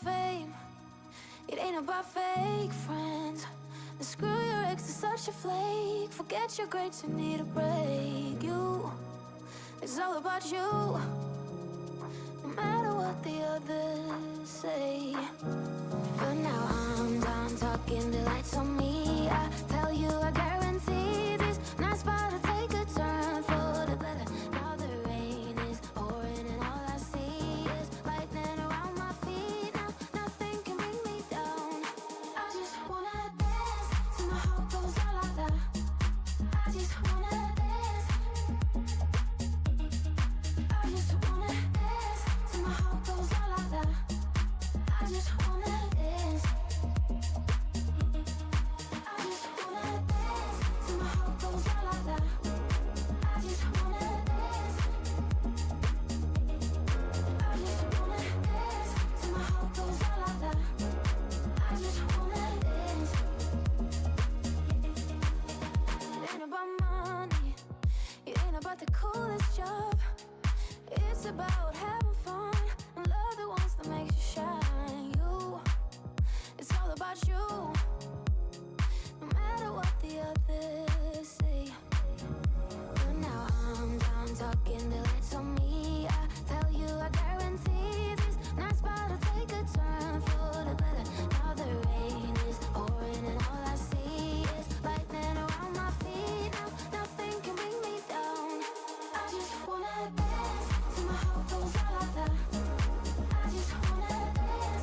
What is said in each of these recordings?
about fame, it ain't about fake friends. And screw your ex, is such a flake. Forget your grades, you need a break. It's all about you, no matter what the others say. But now I'm done talking, the lights on me. I tell you, I guarantee this night's about to take a turn for the better. Now the rain is pouring and all I see is lightning around my feet. Now nothing can bring me down. I just wanna dance till my heart goes la la la. I just wanna dance. I just wanna dance till my heart goes la la la. I just wanna dance. I just wanna dance till my heart goes la la la. I just wanna dance. I just wanna dance till my heart goes la la la. I just wanna dance. It ain't about money, it ain't about the coolest job. It's about having fun and love the ones that makes you shine. It's all about you, no matter what the others say. But now I'm done talking, the lights on me. I tell you, I guarantee this night's about to take a turn for the better. Now the rain is pouring and all I see is lightning around my feet. Now nothing can bring me down. I just wanna dance till my heart goes la la la. I just wanna dance.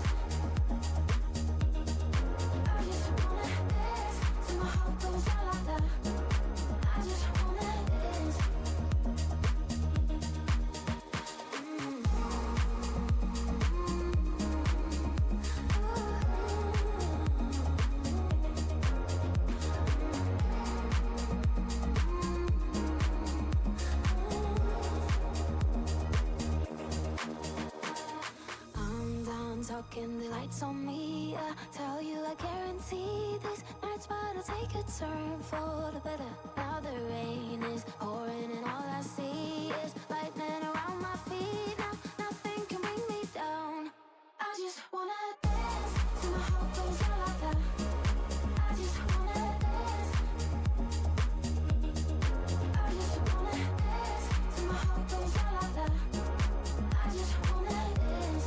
I just wanna dance till my heart goes la la la. I just wanna dance. I'm done talking, the lights on me. I tell you, I guarantee this night's about to take a turn for the better. Now the rain is pouring and all I see is lightning around my feet. Now nothing can bring me down. I just wanna dance till my heart goes la la la. I just wanna dance. I just wanna dance till my heart goes la la la. I just wanna dance.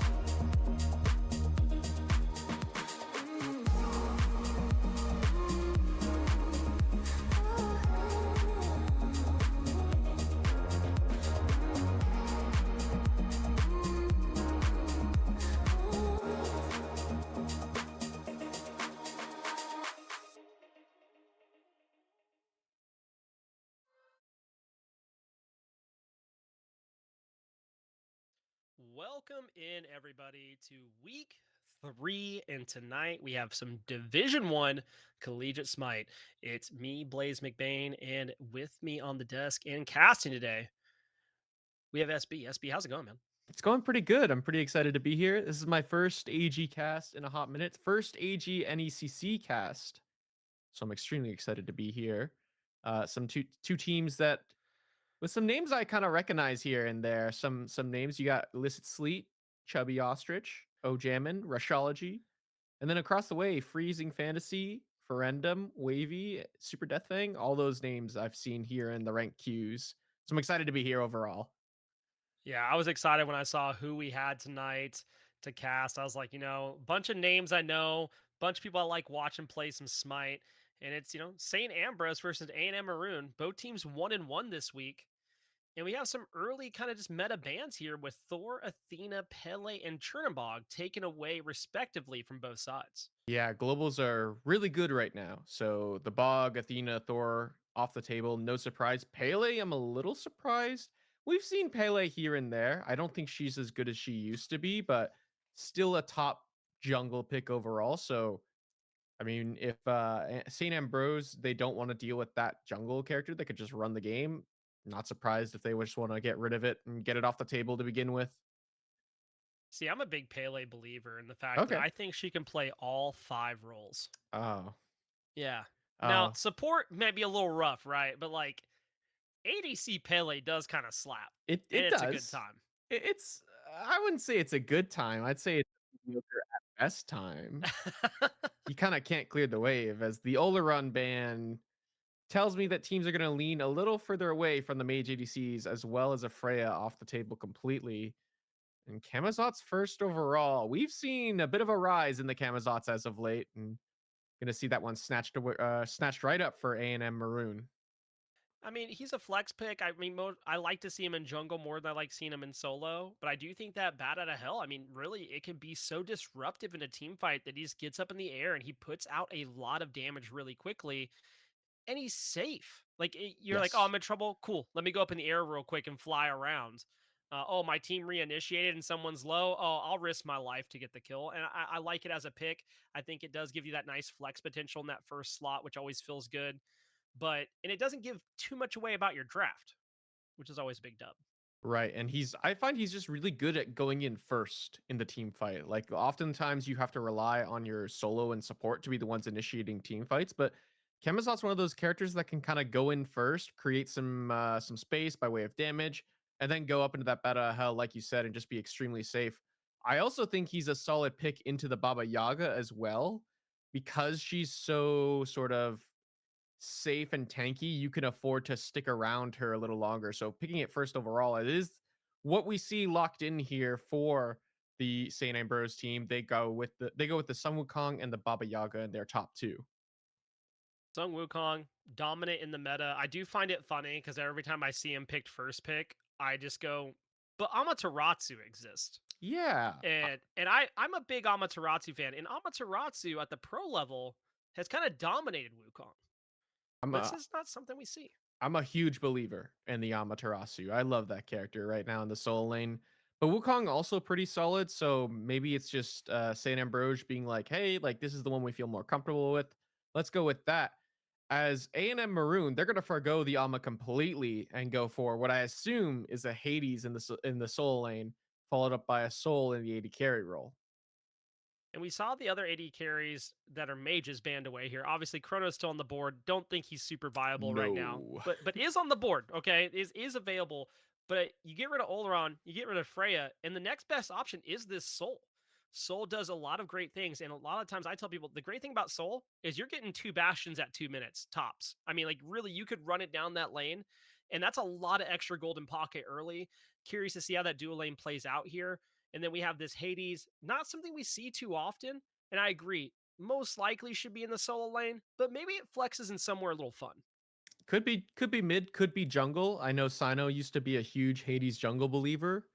Welcome in everybody to week 3, and tonight we have some Division 1 Collegiate Smite. It's me, Blaze McBain, and with me on the desk and casting today, we have SB. SB, how's it going, man? It's going pretty good. I'm pretty excited to be here. This is my first AG cast in a hot minute, first AG NECC cast. So I'm extremely excited to be here. Some two teams that with some names I kind of recognize here and there. Some names you got Illicit Sleet, Chubby Ostrich, Ojamin, Rushology, and then across the way, Freezing Fantasy, Ferendum, Wavy, Super Deathfang. All those names I've seen here in the ranked queues. So I'm excited to be here overall. Yeah, I was excited when I saw who we had tonight to cast. I was like, bunch of names I know, bunch of people I like watching play some Smite. And it's, St. Ambrose versus A&M Maroon. Both teams 1-1 this week. And we have some early kind of just meta bans here with Thor, Athena, Pele, and Chernobog taken away respectively from both sides. Yeah, globals are really good right now. So the Bog, Athena, Thor off the table. No surprise. Pele, I'm a little surprised. We've seen Pele here and there. I don't think she's as good as she used to be, but still a top jungle pick overall. So, I mean, if St. Ambrose, they don't want to deal with that jungle character, they could just run the game. Not surprised if they just want to get rid of it and get it off the table to begin with. See, I'm a big Pele believer in the fact that Okay. I think she can play all 5 roles. Oh. Yeah. Now, Oh. support may be a little rough, right? But like ADC Pele does kind of slap, It and it it's a good does. time. It's I wouldn't say it's a good time. I'd say it's mediocre at best time, he kind of can't clear the wave as the Oleron ban tells me that teams are going to lean a little further away from the mage ADCs as well as a Freya off the table completely. And Camazot's first overall. We've seen a bit of a rise in the Camazots as of late, and gonna see that one snatched away, snatched right up for A&M Maroon. I mean, he's a flex pick. I mean, I like to see him in jungle more than I like seeing him in solo. But I do think that Bat Out of Hell, I mean, really, it can be so disruptive in a team fight that he just gets up in the air and he puts out a lot of damage really quickly. And he's safe. Like, you're like, oh, Yes. I'm in trouble. Cool. Let me go up in the air real quick and fly around. Oh, my team reinitiated and someone's low. Oh, I'll risk my life to get the kill. And I like it as a pick. I think it does give you that nice flex potential in that first slot, which always feels good. And it doesn't give too much away about your draft, which is always a big dub. Right, and I find he's just really good at going in first in the team fight. Like oftentimes you have to rely on your solo and support to be the ones initiating team fights, but Camazot's one of those characters that can kind of go in first, create some space by way of damage, and then go up into that beta hell, like you said, and just be extremely safe. I also think he's a solid pick into the Baba Yaga as well, because she's so sort of safe and tanky, you can afford to stick around her a little longer. So picking it first overall, it is what we see locked in here for the St. Ambrose team. They go with the Sun Wukong and the Baba Yaga in their top two. Sung Wukong, dominant in the meta. I do find it funny because every time I see him picked first pick, I just go, but Amaterasu exists. Yeah. And I'm a big Amaterasu fan. And Amaterasu at the pro level has kind of dominated Wukong. I'm But this a is not something we see. I'm a huge believer in the Amaterasu. I love that character right now in the solo lane. But Wukong also pretty solid, so maybe it's just Saint Ambrose being like, "Hey, like this is the one we feel more comfortable with. Let's go with that." As A&M Maroon, they're going to forgo the Ama completely and go for what I assume is a Hades in the Soul lane, followed up by a Soul in the AD carry role. And we saw the other AD carries that are mages banned away here. Obviously, Chrono's still on the board. Don't think he's super viable right now, No. but is on the board. Okay, is available. But you get rid of Oleron, you get rid of Freya, and the next best option is this Soul. Soul does a lot of great things, and a lot of times I tell people the great thing about Soul is you're getting two bastions at 2 minutes tops. I mean, like really, you could run it down that lane, and that's a lot of extra golden pocket early. Curious to see how that dual lane plays out here. And then we have this Hades, not something we see too often. And I agree, most likely should be in the solo lane, but maybe it flexes in somewhere a little fun. Could be mid, could be jungle. I know Sino used to be a huge Hades jungle believer,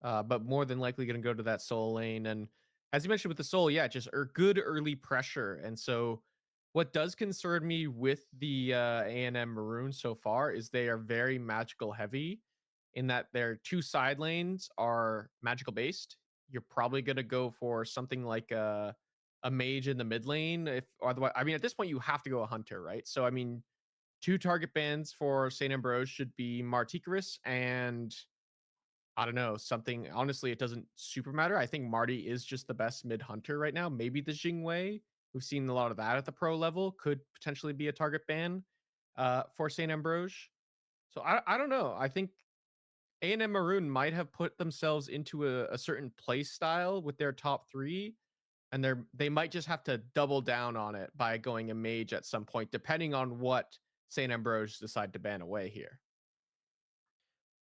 but more than likely going to go to that soul lane. And as you mentioned with the soul, yeah, just good early pressure. And so, what does concern me with the A&M Maroon so far is they are very magical heavy, in that their two side lanes are magical based. You're probably going to go for something like a mage in the mid lane, if otherwise. I mean, at this point, you have to go a hunter, right? So, I mean, two target bans for St. Ambrose should be Marticarus and I don't know, something. Honestly, it doesn't super matter. I think Marty is just the best mid hunter right now. Maybe the Jingwei. We've seen a lot of that at the pro level. Could potentially be a target ban for St. Ambrose. So I don't know. I think A&M Maroon might have put themselves into a certain play style with their top three, and they might just have to double down on it by going a mage at some point, depending on what St. Ambrose decide to ban away here.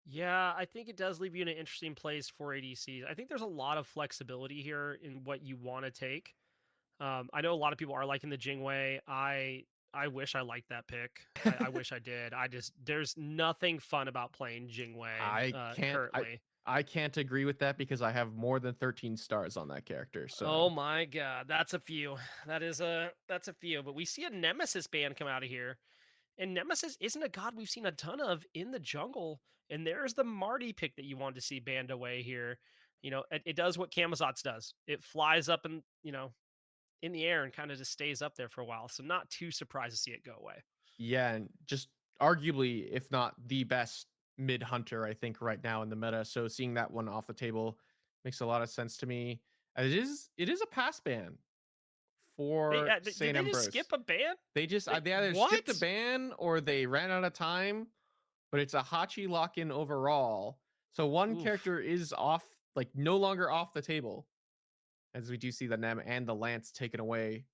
Yeah, I think it does leave you in an interesting place for ADCs. I think there's a lot of flexibility here in what you want to take. I know a lot of people are liking the Jingwei. I wish I liked that pick. I wish I did. There's nothing fun about playing Jingwei I can't I currently. I can't agree with that because I have more than 13 stars on that character. Oh So my god, that's a few. That's a few. But we see a Nemesis band come out of here. And Nemesis isn't a god we've seen a ton of in the jungle. And there's the Marty pick that you wanted to see banned away here. It does what Camazotz does. It flies up and, in the air and kind of just stays up there for a while. So not too surprised to see it go away. yeah, and just arguably, if not the best mid hunter, I think right now in the meta. So seeing that one off the table makes a lot of sense to me. It is a pass ban They for did Saint they just skip Ambrose. a ban? They just They they either skipped a what? ban or they ran out of time, but it's a Hachi lock in overall. So one Oof. character is off, like no longer off the table. as we do see the Nem and the Lance taken away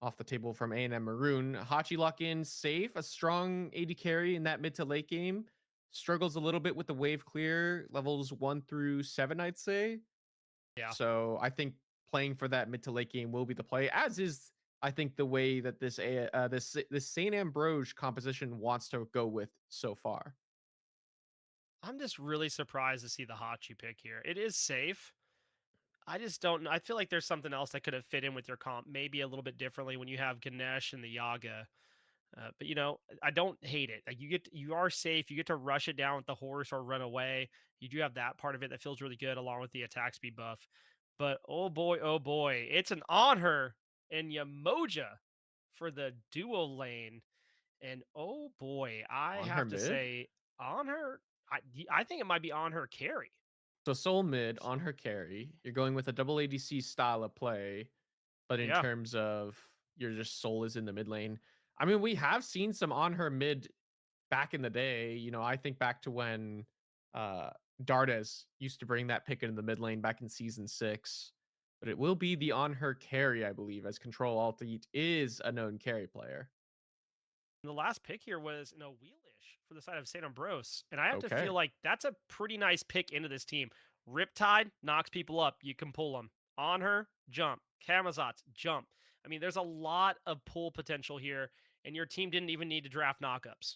off the table from A&M Maroon. Hachi lock in safe, a strong AD carry in that mid to late game. Struggles a little bit with the wave clear levels 1 through 7, I'd say. Yeah. So I think playing for that mid to late game will be the play, as is I think the way that this Saint Ambrose composition wants to go with so far. I'm just really surprised to see the Hachi pick here. It is safe. I just don't I feel like there's something else that could have fit in with your comp, maybe a little bit differently when you have Ganesh and the Yaga. But I don't hate it. Like you are safe. You get to rush it down with the horse or run away. You do have that part of it that feels really good, along with the attack speed buff. But oh boy, it's an on her and Yamoja for the dual lane. And oh boy, I On her have to mid. say, on her, I think it might be on her carry. So Soul mid on her carry. You're going with a double ADC style of play, but in Yeah, terms of your just Soul is in the mid lane. I mean, we have seen some on her mid back in the day. I think back to when uh Dardes used to bring that pick into the mid lane back in season 6. But it will be the on her carry, I believe, as Control Alt Delete is a known carry player. the last pick here was wheelish for the side of St. Ambrose, and I have to feel Okay. like that's a pretty nice pick into this team. Riptide knocks people up, you can pull them. On her, jump. Camazotz, jump. I mean, there's a lot of pull potential here, and your team didn't even need to draft knockups.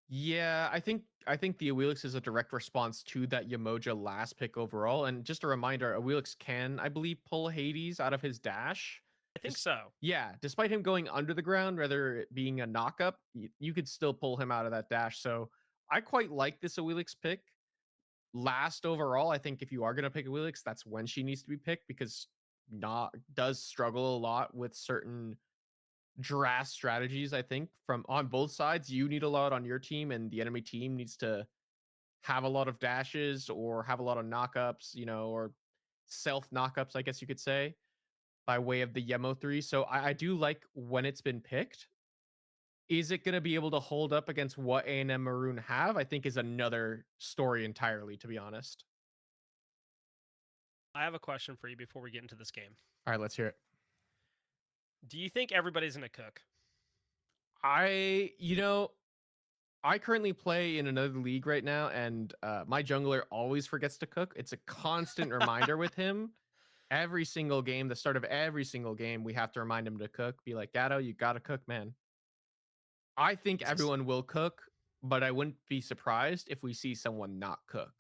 Yeah, I think the Awilix is a direct response to that Yamoja last pick overall. And just a reminder, Awilix can, I believe, pull Hades out of his dash. I think Just so. yeah, despite him going under the ground, rather it being a knockup, you could still pull him out of that dash. So I quite like this Awilix pick. Last overall, I think if you are gonna pick Awilix, that's when she needs to be picked because not does struggle a lot with certain draft strategies. I think from on both sides, you need a lot on your team, and the enemy team needs to have a lot of dashes or have a lot of knockups, or self knockups, I guess you could say, by way of the Yemo 3. So I do like when it's been picked. Is it going to be able to hold up against what A&M Maroon have? I think is another story entirely, to be honest. I have a question for you before we get into this game. All right, let's hear it. Do you think everybody's going to cook? I, you know, I currently play in another league right now, and my jungler always forgets to cook. It's a constant reminder with him. Every single game, the start of every single game, we have to remind him to cook. Be like, Gatto, you gotta cook, man. I think Jesus. everyone will cook, but I wouldn't be surprised if we see someone not cook.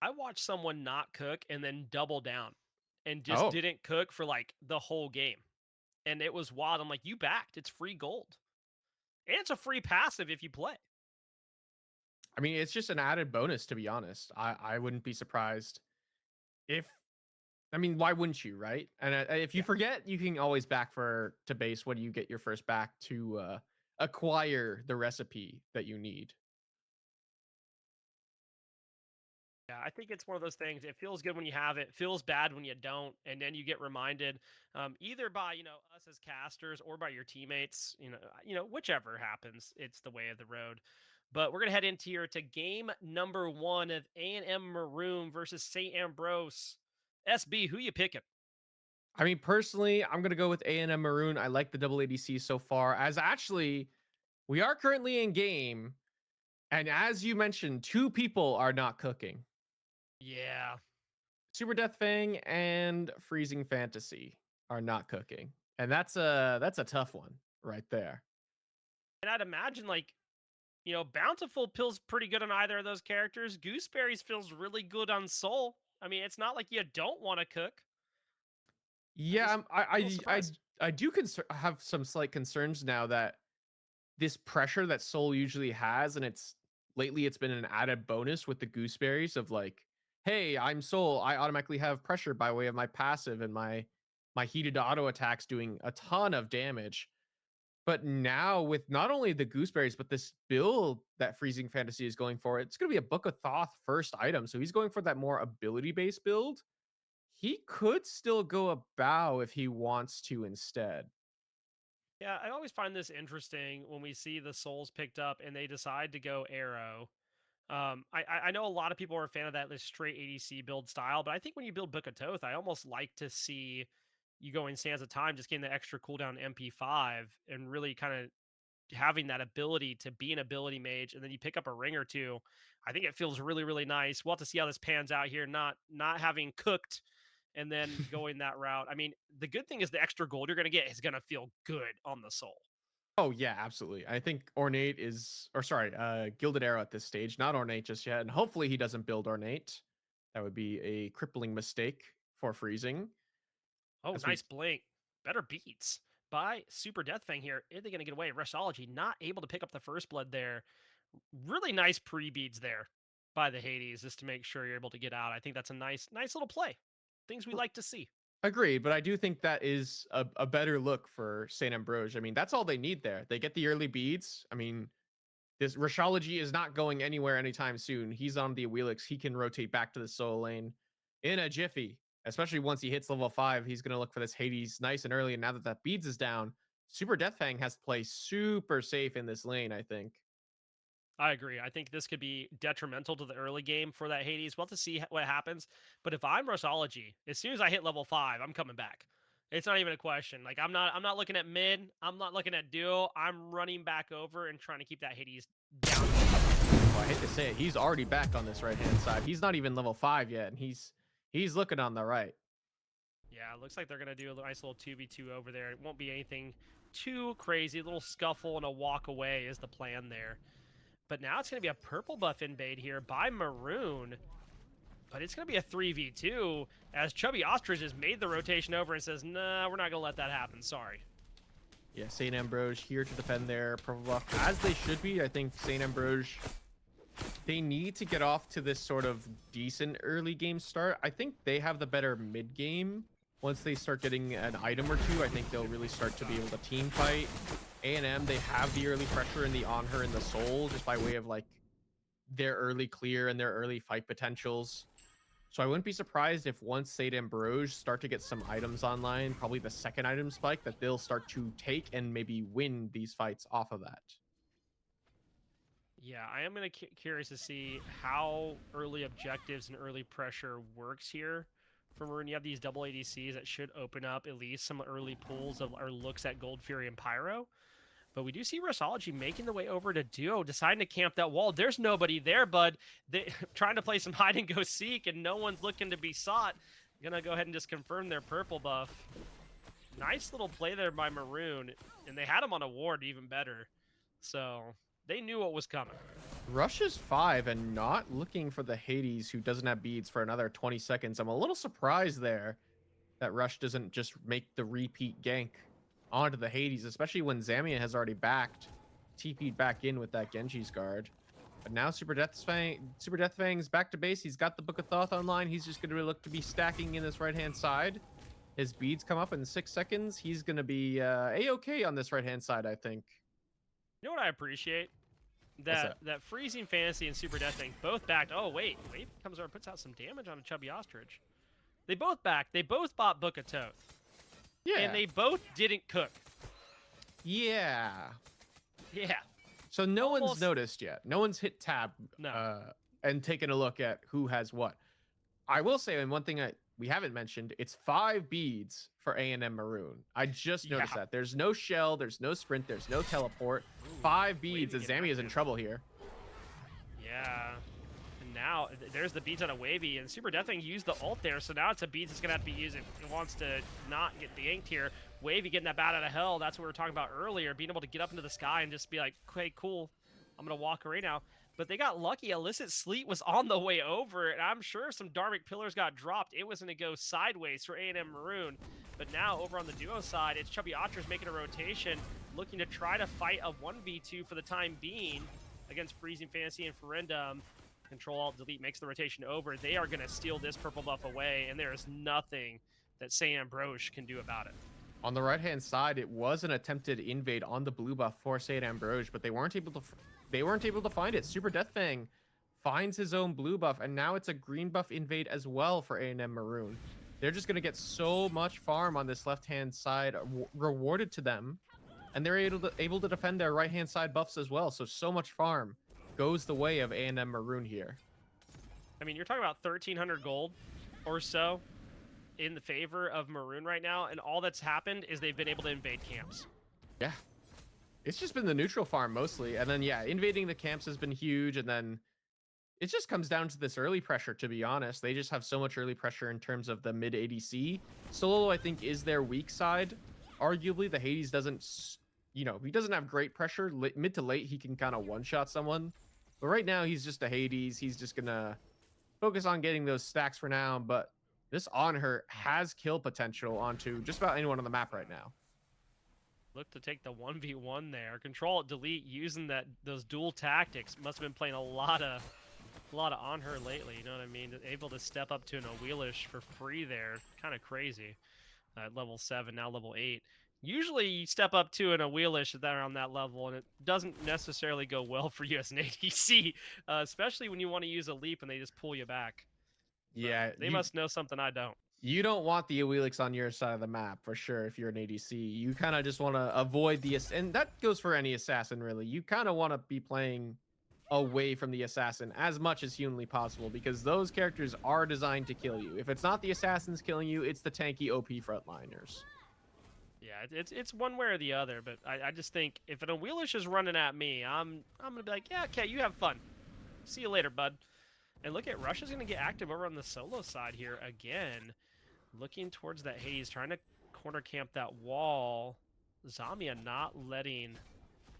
I watched someone not cook and then double down and just Oh, didn't cook for like the whole game. And it was wild. I'm like, you backed. It's free gold. And it's a free passive if you play. I mean, it's just an added bonus, to be honest. I wouldn't be surprised if. I mean, why wouldn't you, right? And if you Yeah. forget, you can always back to base when you get your first back to acquire the recipe that you need. Yeah, I think it's one of those things. It feels good when you have it, feels bad when you don't, and then you get reminded, either by us as casters or by your teammates. Whichever happens, it's the way of the road. But we're gonna head into here to game number one of A&M Maroon versus St. Ambrose. SB, who you picking? I mean, personally, I'm gonna go with A&M Maroon. I like the double ADC so far. As actually, we are currently in game, and as you mentioned, two people are not cooking. Yeah, Super Death Fang and Freezing Fantasy are not cooking, and that's a tough one right there. and I'd imagine Bountiful feels pretty good on either of those characters. Gooseberries feels really good on Soul. I mean, it's not like you don't want to cook. I Yeah, just I a little surprised. I do have some slight concerns now that this pressure that Soul usually has, and it's been an added bonus with the gooseberries of like, hey, I'm Soul, I automatically have pressure by way of my passive and my heated auto attacks doing a ton of damage. But now with not only the gooseberries, but this build that Freezing Fantasy is going for, it's going to be a Book of Thoth first item. So he's going for that more ability based build. He could still go a bow if he wants to instead. Yeah, I always find this interesting when we see the souls picked up and they decide to go arrow. I know a lot of people are a fan of that this straight ADC build style, but I think when you build Book of Toth, I almost like to see you going Sands of Time, just getting the extra cooldown MP5 and really kind of having that ability to be an ability mage, and then you pick up a ring or two. I think it feels really, really nice. We'll have to see how this pans out here, not having cooked and then going that route. I mean, the good thing is the extra gold you're gonna get is gonna feel good on the soul. Oh yeah, absolutely. I think Ornate is, or sorry, Gilded Arrow at this stage, not Ornate just yet, and hopefully he doesn't build Ornate. That would be a crippling mistake for freezing. Oh, As we, nice blink. Better beats by Super Death Fang here. Are they going to get away? Rushology not able to pick up the first blood there. Really nice pre-beads there by the Hades just to make sure you're able to get out. I think that's a nice little play. Things we like to see. Agreed, but I do think that is a better look for Saint Ambrose. I mean, that's all they need there. They get the early beads. I mean, this Rashology is not going anywhere anytime soon. He's on the Awilix. He can rotate back to the solo lane in a jiffy, especially once he hits level 5. He's going to look for this Hades nice and early. And now that that beads is down, Super Deathfang has to play super safe in this lane, I think. I agree. I think this could be detrimental to the early game for that Hades. We'll have to see what happens. But if I'm Rushology, as soon as I hit level 5, I'm coming back. It's not even a question. Like I'm not looking at mid. I'm not looking at duo. I'm running back over and trying to keep that Hades down. Well, I hate to say it, he's already back on this right-hand side. He's not even level 5 yet, and he's looking on the right. Yeah, it looks like they're going to do a nice little 2v2 over there. It won't be anything too crazy. A little scuffle and a walk away is the plan there. But now it's going to be a purple buff invade here by Maroon. But it's going to be a 3v2 as Chubby Ostrich has made the rotation over and says, nah, we're not going to let that happen. Sorry. Yeah, St. Ambrose here to defend their purple buff, as they should be. I think St. Ambrose, they need to get off to this sort of decent early game start. I think they have the better mid game. Once they start getting an item or two, I think they'll really start to be able to team fight. A&M, they have the early pressure and the on her and the soul just by way of like their early clear and their early fight potentials. So I wouldn't be surprised if once St. Ambrose start to get some items online, probably the second item spike, that they'll start to take and maybe win these fights off of that. Yeah, I am going to curious to see how early objectives and early pressure works here for Maroon. You have these double ADCs that should open up at least some early pulls of or looks at Gold Fury and Pyro. But we do see Rushology making the way over to Duo, deciding to camp that wall. There's nobody there, bud. They trying to play some hide and go seek, and no one's looking to be sought. Gonna go ahead and just confirm their purple buff. Nice little play there by Maroon, and they had him on a ward even better. So they knew what was coming. Rush is 5 and not looking for the Hades, who doesn't have beads, for another 20 seconds. I'm a little surprised there that Rush doesn't just make the repeat gank onto the Hades, especially when Zamia has already backed, TP'd back in with that Genji's guard. But now Super Deathfang's back to base. He's got the Book of Thoth online. He's just going to look to be stacking in this right-hand side. His beads come up in 6 seconds. He's going to be A-okay on this right-hand side, I think. You know what I appreciate? That Freezing Fantasy and Super Deathwing both backed. Oh, wait. Wave comes over and puts out some damage on a Chubby Ostrich. They both backed. They both bought Book of Toth. Yeah. And they both didn't cook. Yeah. Yeah. So no one's noticed yet. No one's hit tab and taken a look at who has what. I will say, and one thing we haven't mentioned, it's 5 beads for A&M Maroon. I just noticed that. There's no shell, there's no sprint, there's no teleport. 5 beads, and Zammy is in trouble here. Yeah. And now, there's the beads on a Wavy, and Super Deathwing used the ult there, so now it's a beads that's going to have to be used if it wants to not get yanked here. Wavy getting that bat out of hell, that's what we were talking about earlier, being able to get up into the sky and just be like, okay, cool, I'm going to walk away now. But they got lucky. Illicit Sleet was on the way over, and I'm sure some Dharmic Pillars got dropped. It was going to go sideways for A&M Maroon. But now, over on the duo side, it's Chubby Otters making a rotation, looking to try to fight a 1v2 for the time being against Freezing Fantasy and Ferendum. Control-Alt-Delete makes the rotation over. They are going to steal this purple buff away, and there is nothing that St. Ambrose can do about it. On the right-hand side, it was an attempted invade on the blue buff for St. Ambrose, but they weren't able to find it. Super Deathfang finds his own blue buff, and now it's a green buff invade as well for A&M Maroon. They're just going to get so much farm on this left-hand side rewarded to them, and they're able to defend their right-hand side buffs as well. So much farm goes the way of A&M Maroon here. I mean, you're talking about 1,300 gold or so in the favor of Maroon right now, and all that's happened is they've been able to invade camps. Yeah. It's just been the neutral farm mostly. And then, yeah, invading the camps has been huge. And then it just comes down to this early pressure, to be honest. They just have so much early pressure in terms of the mid ADC. Solo, I think, is their weak side. Arguably, the Hades doesn't, he doesn't have great pressure. Mid to late, he can kind of one-shot someone. But right now, he's just a Hades. He's just going to focus on getting those stacks for now. But this on her has kill potential onto just about anyone on the map right now. Look to take the 1v1 there. Control, delete, using those dual tactics. Must have been playing a lot of on her lately, you know what I mean? Able to step up to an Awelish for free there. Kind of crazy. Level 7, now level 8. Usually you step up to an Awelish that are on that level, and it doesn't necessarily go well for you as an ADC, especially when you want to use a leap and they just pull you back. Yeah. They must know something I don't. You don't want the Awelix on your side of the map for sure if you're an ADC. You kind of just want to avoid and that goes for any assassin really. You kind of want to be playing away from the assassin as much as humanly possible because those characters are designed to kill you. If it's not the assassins killing you, it's the tanky OP frontliners. Yeah, it's one way or the other, but I just think if an Awelish is running at me, I'm gonna be like, yeah, okay, you have fun. See you later, bud. And look at Russia's gonna get active over on the solo side here again. Looking towards that Hades, trying to corner camp that wall. Zamia not letting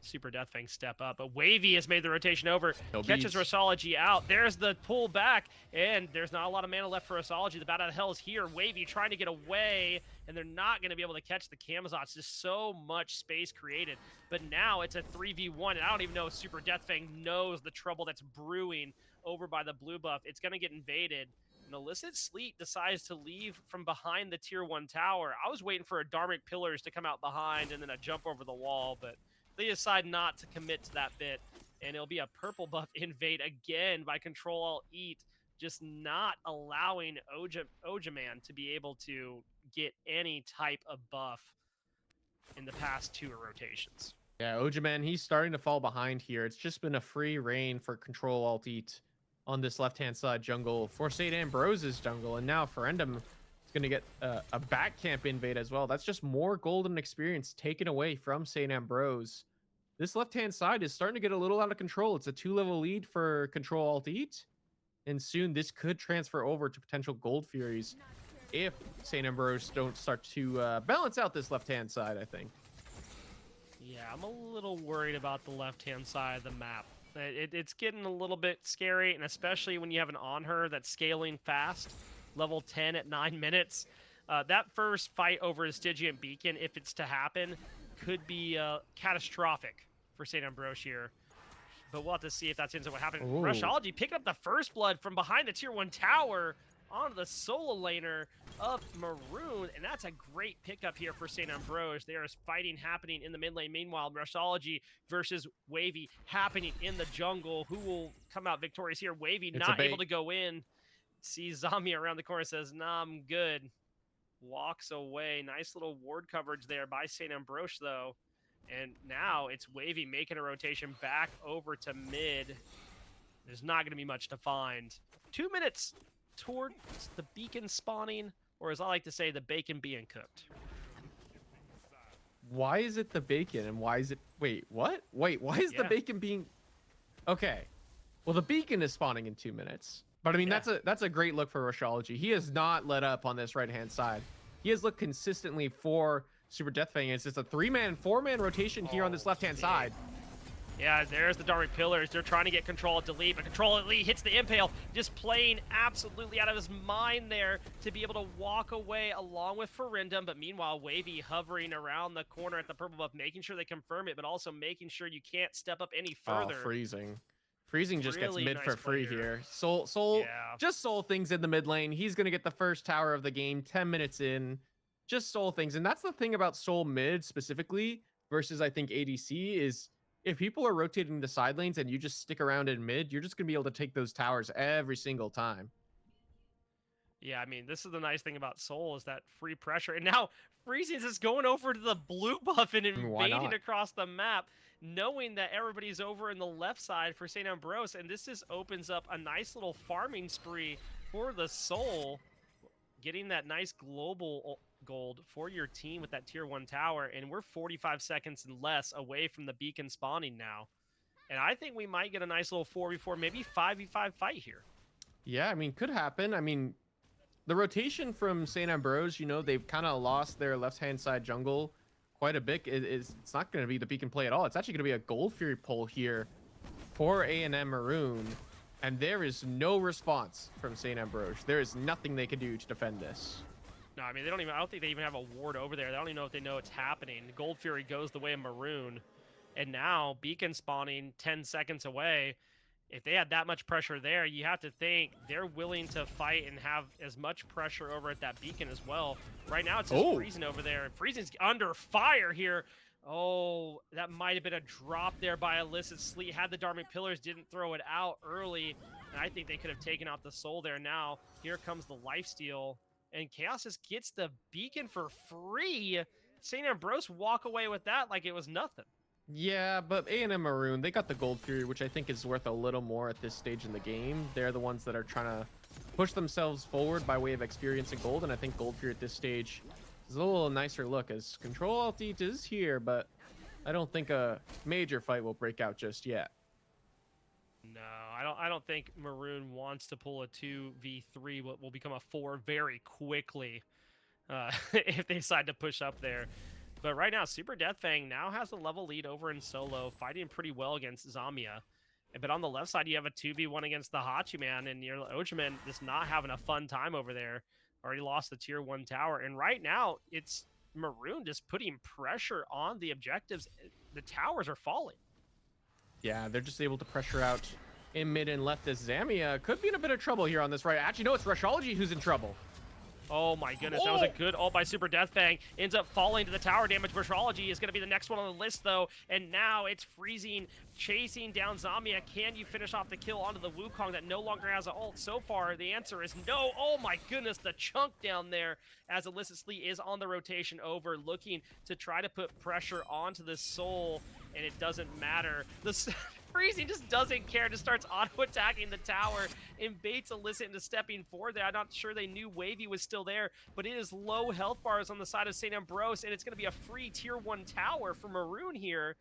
Super Deathfang step up, but Wavy has made the rotation over, catches Rosology out. There's the pull back, and there's not a lot of mana left for Rosology. The Bat Out of Hell is here. Wavy trying to get away, and they're not going to be able to catch the Kamazots. Just so much space created. But now it's a 3v1, and I don't even know if Super Deathfang knows the trouble that's brewing over by the blue buff. It's going to get invaded. And Illicit Sleet decides to leave from behind the tier 1 tower. I was waiting for a Dharmic Pillars to come out behind and then a jump over the wall, but they decide not to commit to that bit. And it'll be a purple buff invade again by Control-Alt-Eat, just not allowing Ojaman to be able to get any type of buff in the past 2 rotations. Yeah, Ojaman, he's starting to fall behind here. It's just been a free reign for Control-Alt-Eat on this left-hand side jungle for St. Ambrose's jungle, and now Ferendum is going to get a back camp invade as well. That's just more golden experience taken away from St. Ambrose. This left-hand side is starting to get a little out of control. It's a 2-level lead for Control-Alt-Eat, and soon this could transfer over to potential Gold Furies if St. Ambrose don't start to balance out this left-hand side, I think. Yeah, I'm a little worried about the left-hand side of the map. It's getting a little bit scary, and especially when you have an on her that's scaling fast, level 10 at 9 minutes. That first fight over a Stygian Beacon, if it's to happen, could be catastrophic for St. Ambrose here. But we'll have to see if that's into what happened. Rushology picking up the first blood from behind the tier 1 tower onto the solo laner of Maroon, and that's a great pickup here for St. Ambrose. There is fighting happening in the mid lane. Meanwhile, Rushology versus Wavy happening in the jungle. Who will come out victorious here? Wavy not able to go in. Sees Zamia around the corner, says, nah, I'm good. Walks away. Nice little ward coverage there by St. Ambrose, though. And now it's Wavy making a rotation back over to mid. There's not going to be much to find. 2 minutes towards the beacon spawning, or as I like to say, the bacon being cooked. Why is it the bacon and why is it... Wait, what? Wait, why is the bacon being... Okay. Well, the beacon is spawning in 2 minutes. But I mean, that's a great look for Rushology. He has not let up on this right-hand side. He has looked consistently for Super Deathfang. It's just a 3-man, 4-man rotation here on this left-hand side. Yeah, there's the Dharmic Pillars. They're trying to get Control-Delete, but Control-Delete hits the Impale, just playing absolutely out of his mind there to be able to walk away along with Ferendum. But meanwhile, Wavy hovering around the corner at the purple buff, making sure they confirm it, but also making sure you can't step up any further. Oh, freezing. Freezing just really gets mid nice for free here. Soul, just soul things in the mid lane. He's going to get the first tower of the game 10 minutes in. Just soul things. And that's the thing about soul mid specifically versus, I think, ADC is if people are rotating the side lanes and you just stick around in mid, you're just going to be able to take those towers every single time. Yeah, I mean, this is the nice thing about Soul is that free pressure. And now Freeze's is going over to the blue buff and I mean, why invading not? across the map, knowing that everybody's over in the left side for St. Ambrose. And this just opens up a nice little farming spree for the Soul, getting that nice global gold for your team with that tier 1 tower. And we're 45 seconds and less away from the beacon spawning now. And I think we might get a nice little 4v4, maybe 5v5 fight here. Yeah, I mean, could happen. I mean, the rotation from St. Ambrose, you know, they've kind of lost their left-hand side jungle quite a bit. It's not going to be the beacon play at all. It's actually going to be a Gold Fury pull here for A&M Maroon, and there is no response from St. Ambrose. There is nothing they can do to defend this. No, I mean, I don't think they even have a ward over there. They don't even know if they know it's happening. Gold Fury goes the way of Maroon, and now beacon spawning 10 seconds away. If they had that much pressure there, you have to think they're willing to fight and have as much pressure over at that beacon as well. Right now, it's just freezing over there. Freezing's under fire here. Oh, that might have been a drop there by Illicit Sleet. Had the Dharmic Pillars, didn't throw it out early. And I think they could have taken out the Soul there. Now, here comes the lifesteal. And Chaos just gets the beacon for free. St. Ambrose walk away with that like it was nothing. Yeah, but A&M Maroon, they got the Gold Fury, which I think is worth a little more at this stage in the game. They're the ones that are trying to push themselves forward by way of experience and gold, and I think Gold Fury at this stage is a little nicer look, as Control Alt Delete is here, but I don't think a major fight will break out just yet. No, I don't think Maroon wants to pull a 2v3, what will become a 4 very quickly if they decide to push up there. But right now, Super Deathfang now has a level lead over in solo, fighting pretty well against Zamia. But on the left side, you have a 2v1 against the Hachiman, and your Ojaman just not having a fun time over there. Already lost the tier 1 tower. And right now, it's Maroon just putting pressure on the objectives. The towers are falling. Yeah, they're just able to pressure out in mid and left as Zamia could be in a bit of trouble here on this right. Actually, no, it's Rushology who's in trouble. Oh my goodness, that was a good ult by Super Deathfang. Ends up falling to the tower damage. Brushology is going to be the next one on the list, though. And now it's Freezing, chasing down Zamia. Can you finish off the kill onto the Wukong that no longer has an ult? So far, the answer is no. Oh my goodness, the chunk down there as Illicit Sleet is on the rotation over, looking to try to put pressure onto the Soul, and it doesn't matter. The Freezing just doesn't care, just starts auto-attacking the tower and baits Illicit into stepping forward there. I'm not sure they knew Wavy was still there, but it is low health bars on the side of St. Ambrose, and it's going to be a free tier 1 tower for Maroon here.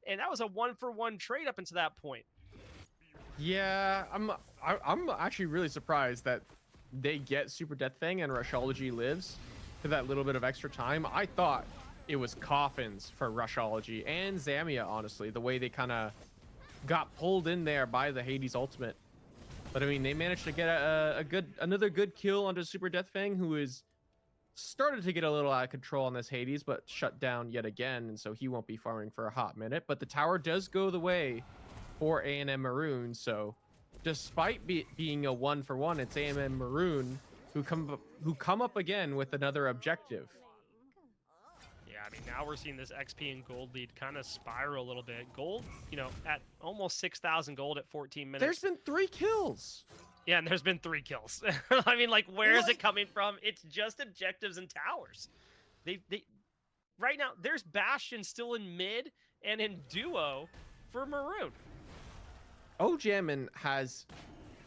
And that was a 1-for-1 trade up until that point. Yeah, I'm actually really surprised that they get Super Deathfang and Rushology lives for that little bit of extra time. I thought it was coffins for Rushology and Zamia, honestly, the way they kind of got pulled in there by the Hades ultimate. But I mean, they managed to get another good kill onto Super Deathfang, who is started to get a little out of control on this Hades, but shut down yet again, and so he won't be farming for a hot minute. But the tower does go the way for A&M Maroon, so despite being a 1-for-1, it's A&M Maroon who come up again with another objective. Yeah, I mean, now we're seeing this XP and gold lead kind of spiral a little bit. Gold, you know, at almost 6,000 gold at 14 minutes. There's been 3 kills. Yeah, and there's been 3 kills. I mean, like, where is it coming from? It's just objectives and towers. They right now, there's Bastion still in mid and in duo for Maroon. Ojamin has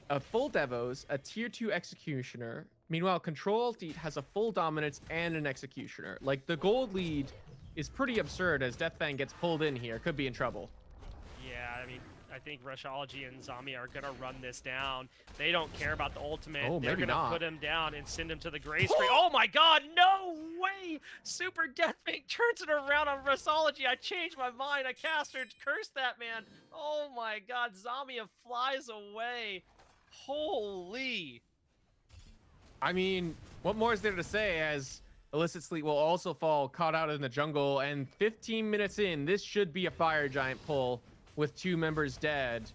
a full Devos, a tier 2 Executioner. Meanwhile, Control Alt Delete has a full Dominance and an Executioner. Like, the gold lead is pretty absurd as Deathfang gets pulled in here. Could be in trouble. Yeah, I mean, I think Rushology and Zamia are going to run this down. They don't care about the ultimate. Oh, They're maybe going to not. put him down and send him to the gray screen. Oh my god, no way! Super Deathfang turns it around on Rushology. I changed my mind. I cast her, cursed that man. Oh my god, Zamia flies away. Holy. I mean, what more is there to say, as Illicit Sleet will also fall caught out in the jungle, and 15 minutes in, this should be a Fire Giant pull with 2 members dead,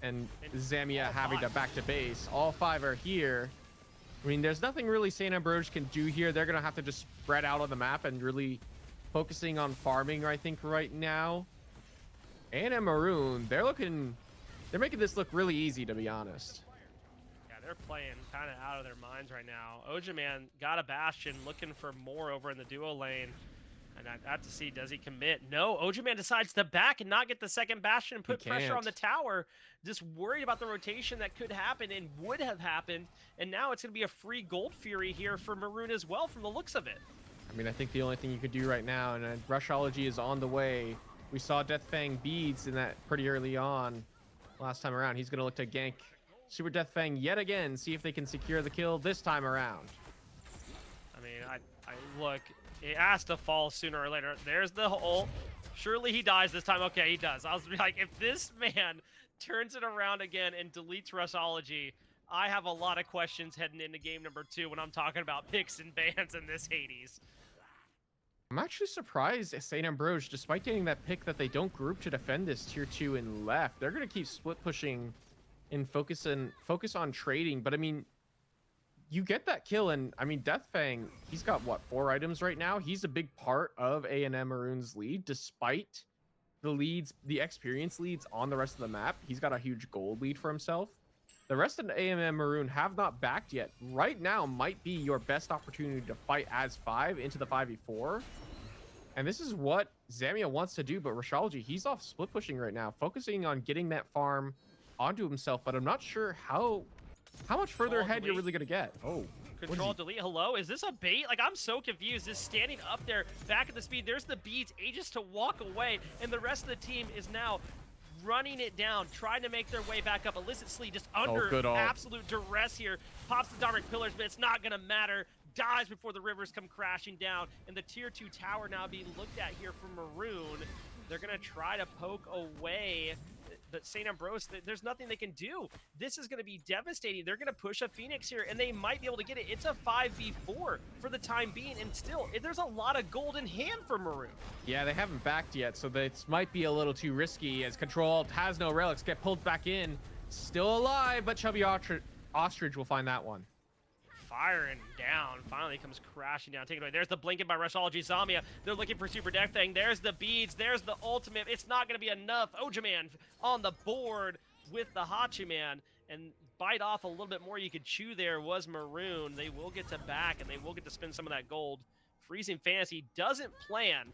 and Zamia having to back to base. All 5 are here. I mean, there's nothing really St. Ambrose can do here. They're going to have to just spread out on the map and really focusing on farming, I think, right now. A&M Maroon, they're making this look really easy, to be honest. They're they're playing kind of out of their minds right now. Ojaman got a Bastion, looking for more over in the duo lane. And I have to see, does he commit? No, Ojaman decides to back and not get the second Bastion and put pressure on the tower. Just worried about the rotation that could happen and would have happened. And now it's going to be a free Gold Fury here for Maroon as well from the looks of it. I mean, I think the only thing you could do right now, and Rushology is on the way. We saw Deathfang beads in that pretty early on last time around. He's going to look to gank Super Deathfang yet again, see if they can secure the kill this time around. I mean, I look, it has to fall sooner or later. There's the ult. Surely he dies this time. Okay, he does. I was like, if this man turns it around again and deletes Rushology, I have a lot of questions heading into game number 2 when I'm talking about picks and bans in this Hades. I'm actually surprised at St. Ambrose, despite getting that pick, that they don't group to defend this tier 2 and left. They're going to keep split pushing and focus on trading. But I mean, you get that kill, and I mean, Deathfang, he's got what, 4 items right now? He's a big part of A&M Maroon's lead, despite the experience leads on the rest of the map. He's got a huge gold lead for himself. The rest of the A&M Maroon have not backed yet. Right now might be your best opportunity to fight as 5 into the 5v4. And this is what Zamia wants to do, but Rushology, he's off split pushing right now, focusing on getting that farm onto himself, but I'm not sure how much further ahead you're really going to get. Oh. Control delete. Hello, is this a bait? Like, I'm so confused. Just standing up there, back at the speed. There's the beads, ages to walk away, and the rest of the team is now running it down, trying to make their way back up. Illicit Sleep just under absolute duress here. Pops the Dharmic Pillars, but it's not going to matter. Dies before the rivers come crashing down, and the tier 2 tower now being looked at here from Maroon. They're going to try to poke away, but St. Ambrose, there's nothing they can do. This is going to be devastating. They're going to push a Phoenix here, and they might be able to get it. It's a 5v4 for the time being, and still, there's a lot of gold in hand for Maroon. Yeah, they haven't backed yet, so this might be a little too risky, as Control has no relics, get pulled back in. Still alive, but Chubby Ostrich will find that one. Firing down, finally comes crashing down, taken away. There's the blinking by Rushology. Zamia, they're looking for Super Deathfang. There's the beads, there's the ultimate. It's not going to be enough. Ojaman on the board with the Hachiman, and bite off a little bit more you could chew there was Maroon. They will get to back, and they will get to spend some of that gold. Freezing Fantasy doesn't plan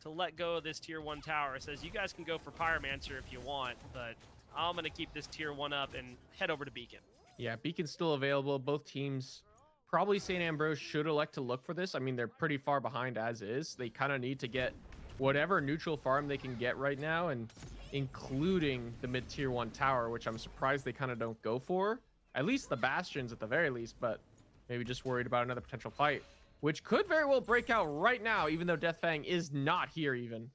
to let go of this tier 1 tower. It says, you guys can go for Pyromancer if you want, but I'm going to keep this tier 1 up and head over to Beacon. Yeah, Beacon's still available. Both teams, probably St. Ambrose should elect to look for this. I mean, they're pretty far behind as is. They kind of need to get whatever neutral farm they can get right now, and including the mid-tier 1 tower, which I'm surprised they kind of don't go for. At least the Bastions at the very least, but maybe just worried about another potential fight, which could very well break out right now, even though Deathfang is not here even.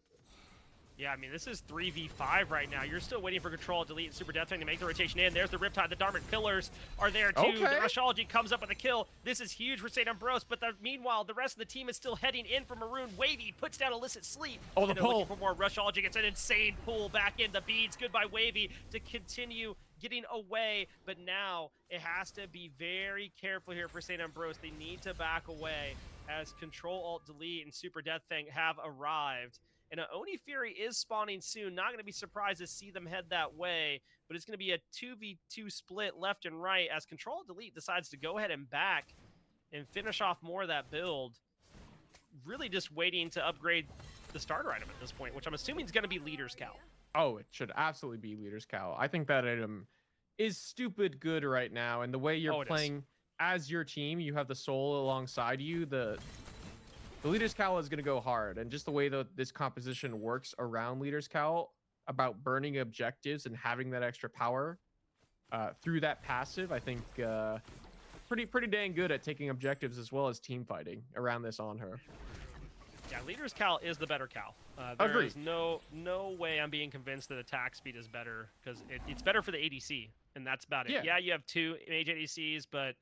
Yeah, I mean, this is 3v5 right now. You're still waiting for Control, Delete, and Super Deathfang to make the rotation in. There's the Riptide. The Dharmic Pillars are there, too. Okay. The Rushology comes up with a kill. This is huge for St. Ambrose, but meanwhile, the rest of the team is still heading in for Maroon. Wavy puts down Illicit Sleep. Oh, the pull. Looking for more. Rushology gets an insane pull back in. The beads. Goodbye, Wavy, to continue getting away. But now it has to be very careful here for St. Ambrose. They need to back away as Control, Alt, Delete, and Super Deathfang have arrived. And an Oni Fury is spawning soon. Not going to be surprised to see them head that way, but it's going to be a 2v2 split left and right as Control Delete decides to go ahead and back and finish off more of that build. Really just waiting to upgrade the starter item at this point, which I'm assuming is going to be Leader's Cowl. Oh, it should absolutely be Leader's Cowl. I think that item is stupid good right now, and the way you're playing as your team, you have the soul alongside you, the Leader's Cowl is going to go hard, and just the way that this composition works around Leader's Cowl, about burning objectives and having that extra power through that passive, I think pretty dang good at taking objectives as well as team fighting around this on her. Yeah, Leader's Cowl is the better Cowl. There is no way I'm being convinced that attack speed is better, because it's better for the ADC, and that's about it. Yeah, you have 2 mage ADCs, but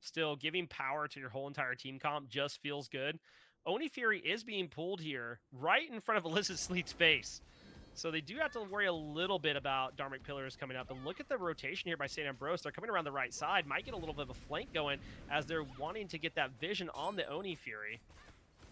still giving power to your whole entire team comp just feels good. Oni Fury is being pulled here right in front of Illicit Sleep's face. So they do have to worry a little bit about Dharmic Pillars coming up. But look at the rotation here by St. Ambrose. They're coming around the right side. Might get a little bit of a flank going as they're wanting to get that vision on the Oni Fury.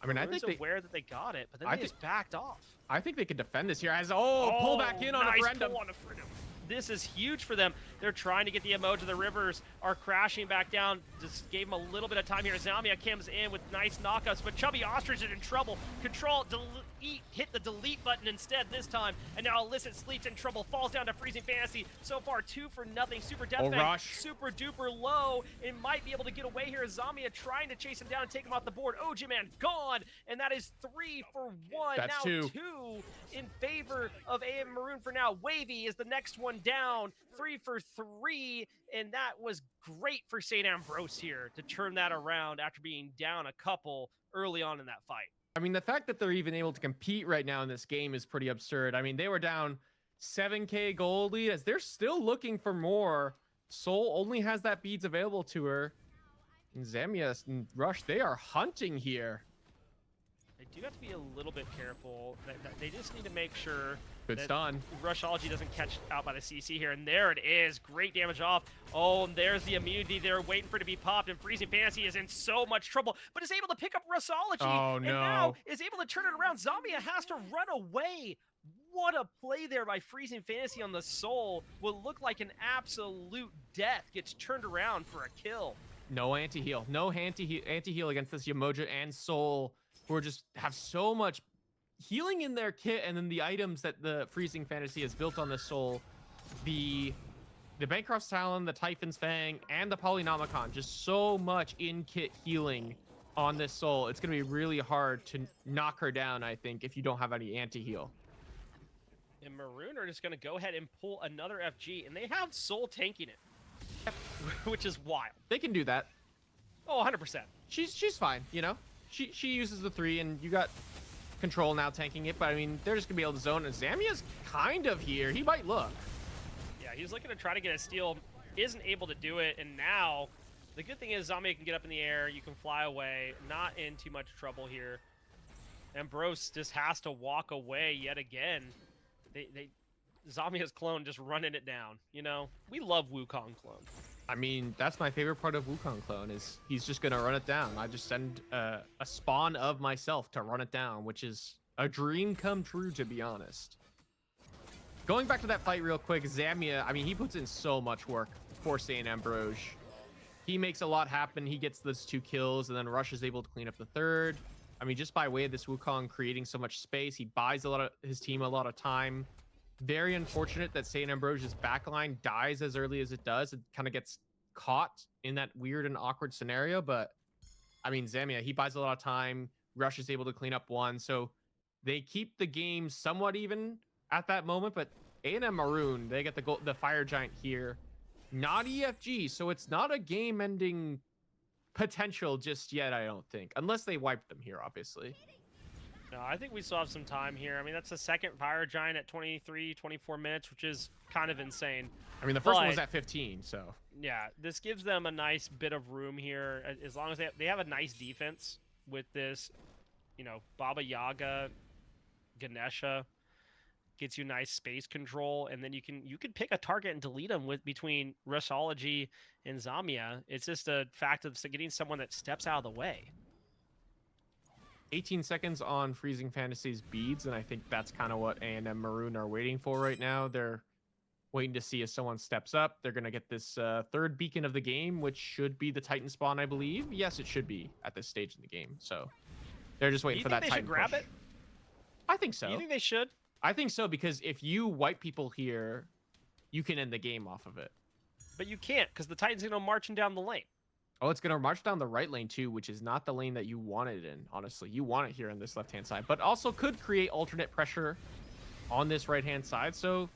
I mean, I think they're aware that they got it, but then they just backed off. I think they could defend this here as pull back in on nice a Friendum. Pull on a Friendum. This is huge for them. They're trying to get the emoji. The Rivers are crashing back down. Just gave them a little bit of time here. Zamia comes in with nice knockouts, but Chubby Ostrich is in trouble. Control, delete, hit the delete button instead this time. And now Illicit Sleep's in trouble, falls down to Freezing Fantasy. So far, 2 for nothing. Super Death Fang, super duper low. It might be able to get away here. Zamia trying to chase him down and take him off the board. OG Man gone, and that is 3 for 1. That's now 2 in favor of A&M Maroon for now. Wavy is the next one down, 3 for 3, and that was great for St. Ambrose here to turn that around after being down a couple early on in that fight. I mean, the fact that they're even able to compete right now in this game is pretty absurd. I mean, they were down 7K gold lead as they're still looking for more. Soul only has that beads available to her. And Zamia and Rush, they are hunting here. They do have to be a little bit careful. They just need to make sure Good stun. Rushology doesn't catch out by the CC here, and there it is. Great damage off. Oh, and there's the immunity. They're waiting for it to be popped, and Freezing Fantasy is in so much trouble, but is able to pick up Rushology. Oh, and no. now is able to turn it around. Zamia has to run away. What a play there by Freezing Fantasy on the Soul. What looked like an absolute death gets turned around for a kill. No anti-heal. No anti-heal against this Yamoja and Soul, who are just have so much healing in their kit, and then the items that the Freezing Fantasy has built on the Soul, the Bancroft's Talon, the Typhon's Fang, and the Polynomicon, just so much in-kit healing on this Soul. It's going to be really hard to knock her down, I think, if you don't have any anti-heal. And Maroon are just going to go ahead and pull another FG, and they have Soul tanking it, which is wild. They can do that. Oh, 100%. She's fine, you know? She uses the 3, and you got Control now tanking it, but I mean, they're just gonna be able to zone, and Zamia's kind of here. He might look. Yeah, he's looking to try to get a steal, isn't able to do it, and now the good thing is Zamia can get up in the air, you can fly away, not in too much trouble here. Ambrose just has to walk away yet again. Zamia's clone just running it down, you know? We love Wukong clone. I mean, that's my favorite part of Wukong clone, is he's just gonna run it down. I just send a spawn of myself to run it down, which is a dream come true, to be honest. Going back to that fight real quick, Zamia, I mean, he puts in so much work for St. Ambrose. He makes a lot happen. He gets those 2 kills, and then Rush is able to clean up the 3rd. I mean, just by way of this Wukong creating so much space, he buys his team a lot of time. Very unfortunate that St. Ambrose's backline dies as early as it does. It kind of gets caught in that weird and awkward scenario, but I mean, Zamia, he buys a lot of time. Rush is able to clean up 1, so they keep the game somewhat even at that moment, but A&M Maroon, they get the Fire Giant here. Not EFG, so it's not a game-ending potential just yet, I don't think. Unless they wipe them here, obviously. No, I think we still have some time here. I mean, that's the second Fire Giant at 23, 24 minutes, which is kind of insane. I mean, the first one was at 15, so. Yeah, this gives them a nice bit of room here. As long as they have a nice defense with this, you know, Baba Yaga, Ganesha, gets you nice space control, and then you can pick a target and delete them between Rushology and Zamia. It's just a fact of getting someone that steps out of the way. 18 seconds on Freezing Fantasy's beads, and I think that's kind of what A&M Maroon are waiting for right now. They're waiting to see if someone steps up. They're going to get this 3rd beacon of the game, which should be the Titan spawn, I believe. Yes, it should be at this stage in the game. So they're just waiting for that Titan. Do you think they should grab it? I think so. You think they should? I think so, because if you wipe people here, you can end the game off of it. But you can't, because the Titan's going to marching down the lane. Oh, it's going to march down the right lane too, which is not the lane that you want it in, honestly. You want it here on this left-hand side, but also could create alternate pressure on this right-hand side. So,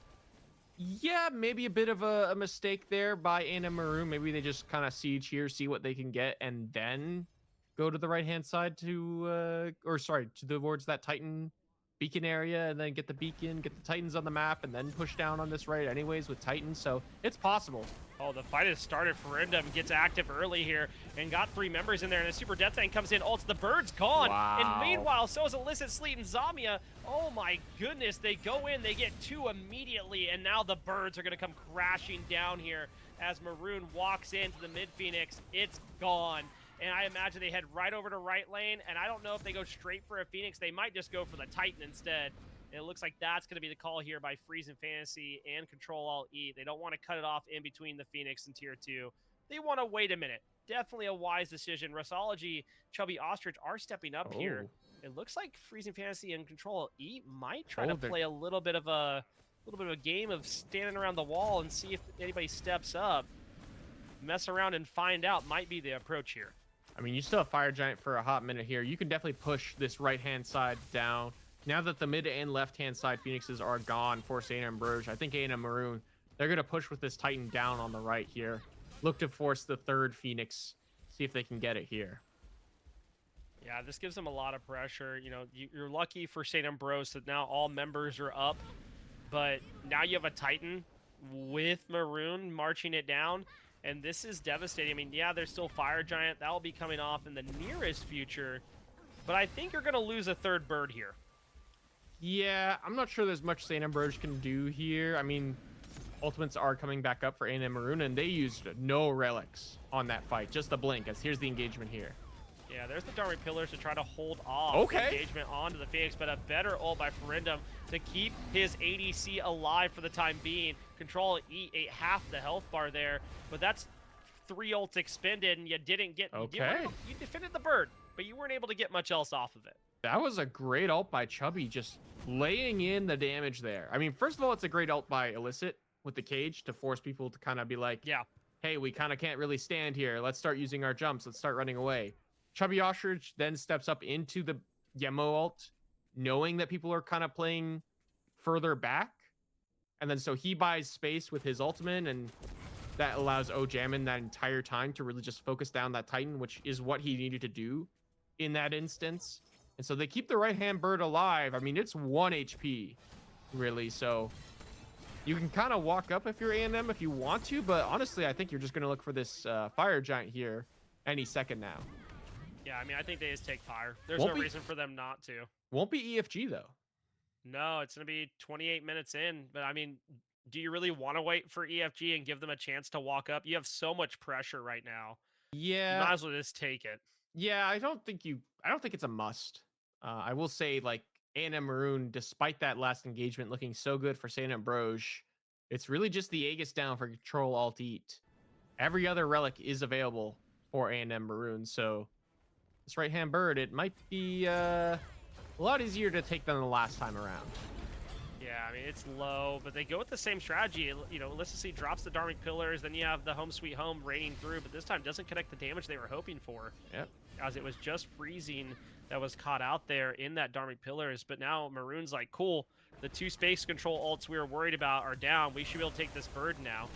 yeah, maybe a bit of a mistake there by A&M Maroon. Maybe they just kind of siege here, see what they can get, and then go to the right-hand side towards that Titan beacon area, and then get the beacon, get the Titans on the map, and then push down on this right anyways with Titans. So it's possible. Oh, the fight has started. Ferendum gets active early here and got 3 members in there, and a Super Death Tank comes in. Ults, the bird's gone. Wow. And meanwhile, so is Illicit Sleet and Zamia. Oh my goodness, they go in, they get 2 immediately, and now the birds are going to come crashing down here as Maroon walks into the mid-Phoenix. It's gone. And I imagine they head right over to right lane, and I don't know if they go straight for a Phoenix. They might just go for the Titan instead. And it looks like that's going to be the call here by Freezing Fantasy and Control Alt E. They don't want to cut it off in between the Phoenix and Tier 2. They want to wait a minute. Definitely a wise decision. Rusology, Chubby Ostrich are stepping up here. It looks like Freezing Fantasy and Control Alt E might try to play a little bit of a game of standing around the wall and see if anybody steps up. Mess around and find out might be the approach here. I mean, you still have Fire Giant for a hot minute here. You can definitely push this right-hand side down. Now that the mid and left-hand side Phoenixes are gone for St. Ambrose, I think A&M Maroon, they're going to push with this Titan down on the right here. Look to force the third Phoenix. See if they can get it here. Yeah, this gives them a lot of pressure. You know, you're lucky for St. Ambrose that now all members are up. But now you have a Titan with Maroon marching it down. And this is devastating. I mean, yeah, there's still Fire Giant. That will be coming off in the nearest future. But I think you're going to lose a third bird here. Yeah, I'm not sure there's much St. Ambrose can do here. I mean, ultimates are coming back up for A&M Maroon, and they used no relics on that fight. Just the blink, as here's the engagement here. Yeah, there's the Dark Pillars to try to hold off the engagement onto the Phoenix, but a better ult by Ferendum to keep his ADC alive for the time being. Control E ate half the health bar there, but that's 3 ults expended, and you didn't get... You defended the bird, but you weren't able to get much else off of it. That was a great ult by Chubby, just laying in the damage there. I mean, first of all, it's a great ult by Illicit with the cage to force people to kind of be like, yeah, hey, we kind of can't really stand here. Let's start using our jumps. Let's start running away. Chubby Ostrich then steps up into the Yemo ult, knowing that people are kind of playing further back. And then so he buys space with his ultimate, and that allows O'Jamin that entire time to really just focus down that Titan, which is what he needed to do in that instance. And so they keep the right-hand bird alive. I mean, it's 1 HP, really. So you can kind of walk up if you're A&M if you want to, but honestly, I think you're just going to look for this Fire Giant here any second now. Yeah, I mean, I think they just take fire. There's no reason for them not to. Won't be EFG, though. No, it's going to be 28 minutes in. But, I mean, do you really want to wait for EFG and give them a chance to walk up? You have so much pressure right now. Yeah. You might as well just take it. Yeah, I don't think it's a must. I will say, like, A&M Maroon, despite that last engagement looking so good for St. Ambrose, it's really just the Aegis down for Control Alt Eat. Every other relic is available for A&M Maroon, so this right-hand bird, it might be a lot easier to take than the last time around. Yeah, I mean, it's low, but they go with the same strategy. You know, Illicity drops the Dharmic Pillars, then you have the Home Sweet Home raining through, but this time doesn't connect the damage they were hoping for. Yep. As it was just Freezing that was caught out there in that Dharmic Pillars, but now Maroon's like, cool, the 2 space control ults we were worried about are down. We should be able to take this bird now.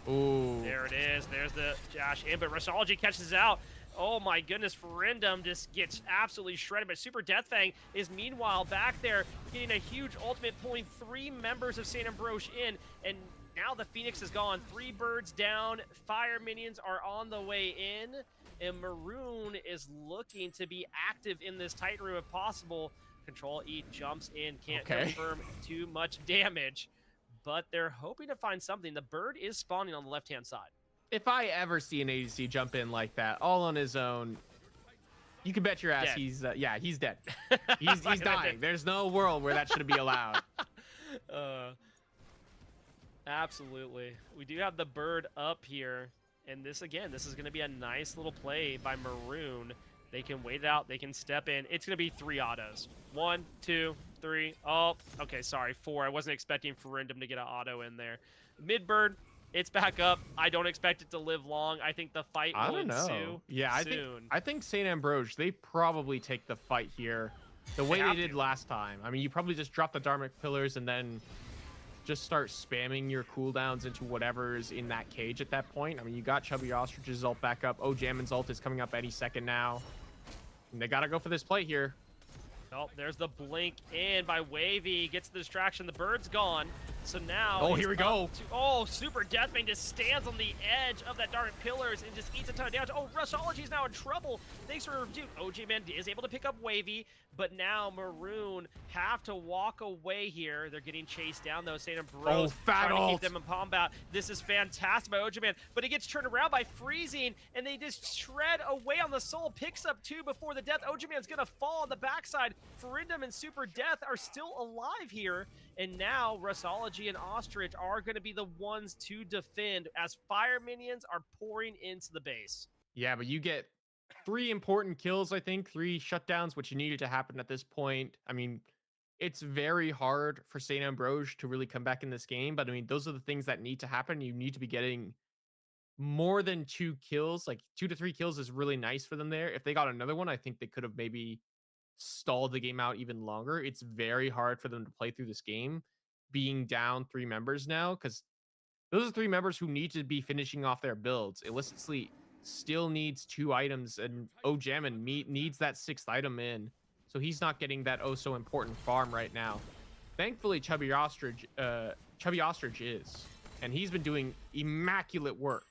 Ooh. There it is. There's the dash in, but Rusology catches it out. Oh my goodness, Ferendum just gets absolutely shredded, but Super Deathfang is meanwhile back there getting a huge ultimate, pulling 3 members of St. Ambrose in, and now the Phoenix is gone. 3 birds down, fire minions are on the way in, and Maroon is looking to be active in this Titan room if possible. Control E jumps in, can't confirm too much damage, but they're hoping to find something. The bird is spawning on the left-hand side. If I ever see an ADC jump in like that, all on his own, you can bet your ass he's dead. He's dying. There's no world where that should be allowed. Absolutely. We do have the bird up here, and this is going to be a nice little play by Maroon. They can wait it out. They can step in. It's going to be 3 autos. 1, 2, 3. Oh, okay, sorry, 4. I wasn't expecting Ferendum to get an auto in there. Mid bird. It's back up. I don't expect it to live long. I think the fight will ensue soon. I think St. Ambrose, they probably take the fight here the way they did last time. I mean, you probably just drop the Dharmic Pillars and then just start spamming your cooldowns into whatever's in that cage at that point. I mean, you got Chubby Ostrich's ult back up. O'Jamin's ult is coming up any second now. And they got to go for this play here. Oh, there's the blink in by Wavy. Gets the distraction. The bird's gone. So now, Oh, it's here we up go. Oh, Super Deathfang just stands on the edge of that dark pillars and just eats a ton of damage. Oh, Rushology's now in trouble. Thanks for dude. OG Man is able to pick up Wavy, but now Maroon have to walk away here. They're getting chased down though. St. Ambrose fat trying to keep ult. them in combat. This is fantastic by OG Man, but it gets turned around by freezing, and they just shred away on the soul. Picks up 2 before the death. OG Man's gonna fall on the backside. Ferindum and Super Death are still alive here. And now Rushology and Ostrich are going to be the ones to defend as fire minions are pouring into the base. Yeah, but you get 3 important kills, I think, 3 shutdowns, which needed to happen at this point. I mean, it's very hard for St. Ambrose to really come back in this game, but I mean, those are the things that need to happen. You need to be getting more than 2 kills, like 2 to 3 kills is really nice for them there. If they got another one, I think they could have maybe stalled the game out even longer. It's very hard for them to play through this game being down 3 members now, because those are 3 members who need to be finishing off their builds. Illicit Sleet still needs 2 items, and Ojamin needs that 6th item in, so he's not getting that oh so important farm right now. Thankfully, Chubby Ostrich is, and he's been doing immaculate work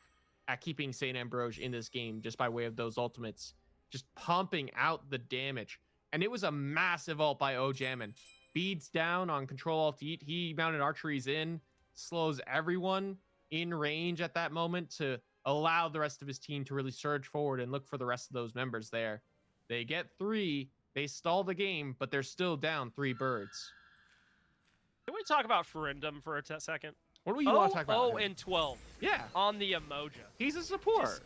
at keeping St. Ambrose in this game just by way of those ultimates, just pumping out the damage. And it was a massive ult by Ojamin. Beads down on Control Alt Eat. He mounted archeries in, slows everyone in range at that moment to allow the rest of his team to really surge forward and look for the rest of those members there. They get 3, they stall the game, but they're still down 3 birds. Can we talk about Ferindum for a second? What do you want to talk about? 0-12. Yeah. On the Emoja. He's a support.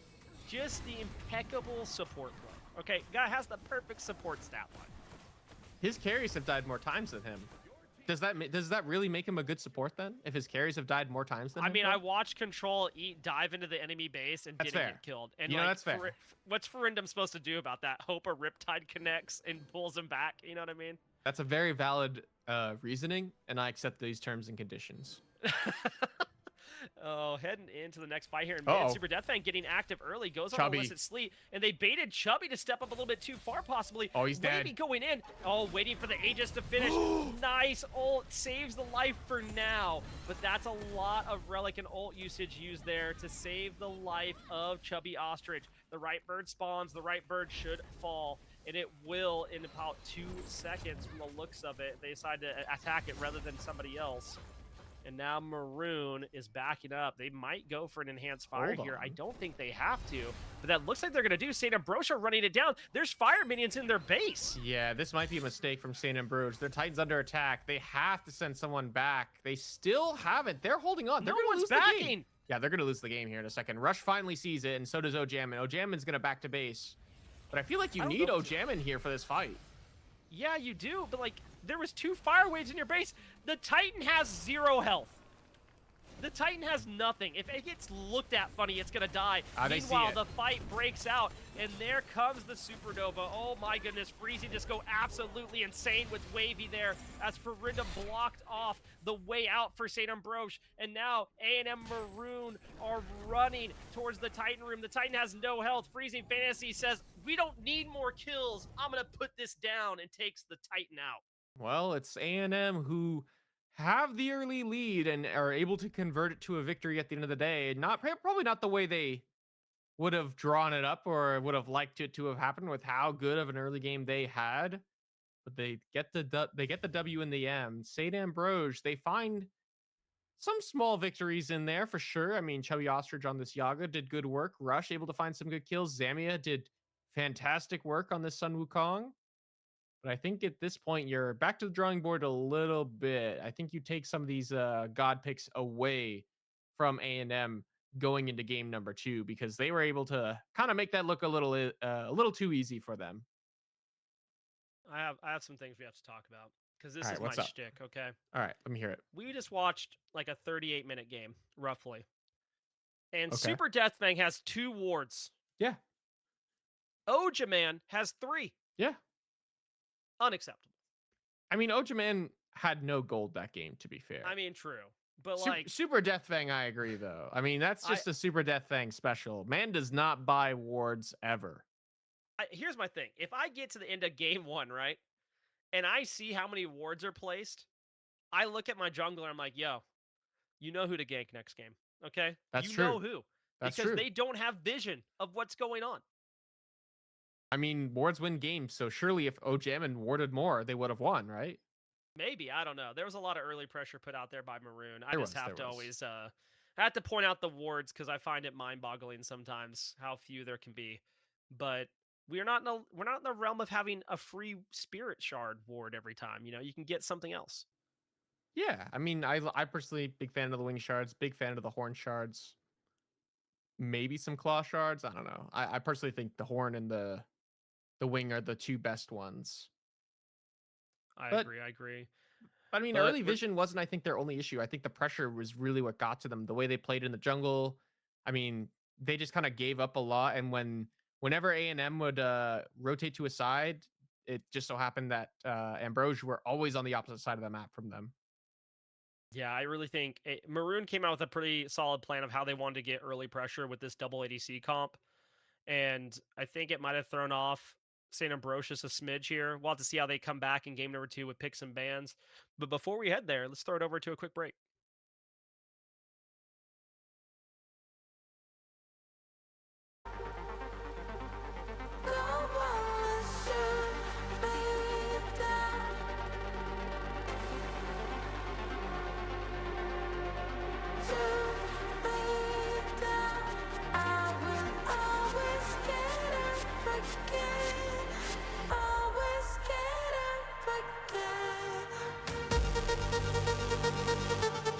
Just the impeccable support play. Okay, guy has the perfect support stat line. His carries have died more times than him. Does that really make him a good support then? If his carries have died more times than him? I mean, I watched Control Eat dive into the enemy base and didn't get killed. And you know, that's fair. What's Ferindum supposed to do about that? Hope a Riptide connects and pulls him back. You know what I mean? That's a very valid reasoning, and I accept these terms and conditions. Oh, heading into the next fight here in mid. Super Deathfang getting active early, goes on Illicit Sleet, and they baited Chubby to step up a little bit too far, possibly. Oh, he's dead. Wavy going in. Oh, waiting for the Aegis to finish. Nice ult, saves the life for now, but that's a lot of Relic and ult usage used there to save the life of Chubby Ostrich. The right bird spawns, the right bird should fall, and it will in about 2 seconds from the looks of it. They decide to attack it rather than somebody else. And now Maroon is backing up. They might go for an enhanced fire here. I don't think they have to, but that looks like they're going to do. St. Ambrose running it down. There's fire minions in their base. Yeah, this might be a mistake from St. Ambrose. Their Titan's under attack. They have to send someone back. They still haven't. They're holding on. They're No one's lose backing. The game. Yeah, they're going to lose the game here in a second. Rush finally sees it, and so does Ojamin. Ojamin's going to back to base. But I feel like you need Ojamin here for this fight. Yeah, you do, but like there was 2 fire waves in your base. The Titan has 0 health. The Titan has nothing. If it gets looked at funny, it's going to die. Meanwhile, the fight breaks out, and there comes the Supernova. Oh my goodness, Freezing just go absolutely insane with Wavy there as Ferindum blocked off the way out for St. Ambrose. And now A&M Maroon are running towards the Titan room. The Titan has no health. Freezing Fantasy says, we don't need more kills. I'm going to put this down, and takes the Titan out. Well, it's A&M who have the early lead and are able to convert it to a victory at the end of the day. Probably not the way they would have drawn it up or would have liked it to have happened with how good of an early game they had, but they get the W in the end. St. Ambrose, they find some small victories in there for sure. I mean, Chubby Ostrich on this Yaga did good work. Rush able to find some good kills. Zamia did fantastic work on this Sun Wukong. But I think at this point, you're back to the drawing board a little bit. I think you take some of these God picks away from A&M going into game number 2, because they were able to kind of make that look a little too easy for them. I have some things we have to talk about, because this All is right, my shtick, okay? All right, let me hear it. We just watched like a 38-minute game, roughly. And Super Deathfang has 2 wards. Yeah. Ojaman has 3. Yeah. Unacceptable. I mean, Ojaman had no gold that game, to be fair. I mean, true. But Super Deathfang, I agree, though. I mean, that's just a Super Deathfang special. Man does not buy wards ever. Here's my thing. If I get to the end of game 1, right, and I see how many wards are placed, I look at my jungler, I'm like, yo, you know who to gank next game. Okay, That's you know true. who, That's because true. they don't have vision of what's going on. I mean, wards win games, so surely if OJM warded more, they would have won, right? Maybe, I don't know. There was a lot of early pressure put out there by Maroon. I There just was, have there to was. always I have to point out the wards because I find it mind-boggling sometimes how few there can be. But we're not in the realm of having a free spirit shard ward every time. You know, you can get something else. Yeah, I mean, I personally big fan of the wing shards, big fan of the horn shards, maybe some claw shards. I don't know. I personally think the horn and the wing are the two best ones. I But agree. I agree. I mean, But early we're vision wasn't, I think, their only issue. I think the pressure was really what got to them. The way they played in the jungle. I mean, they just kind of gave up a lot. And whenever A&M would rotate to a side, it just so happened that Ambrose were always on the opposite side of the map from them. Yeah, I really think Maroon came out with a pretty solid plan of how they wanted to get early pressure with this double ADC comp. And I think it might have thrown off St. Ambrosius a smidge here. We'll have to see how they come back in game number 2 with picks and bans. But before we head there, let's throw it over to a quick break. Come on, let's just lay it down. Just lay it down. I will always get up again. Always get up again.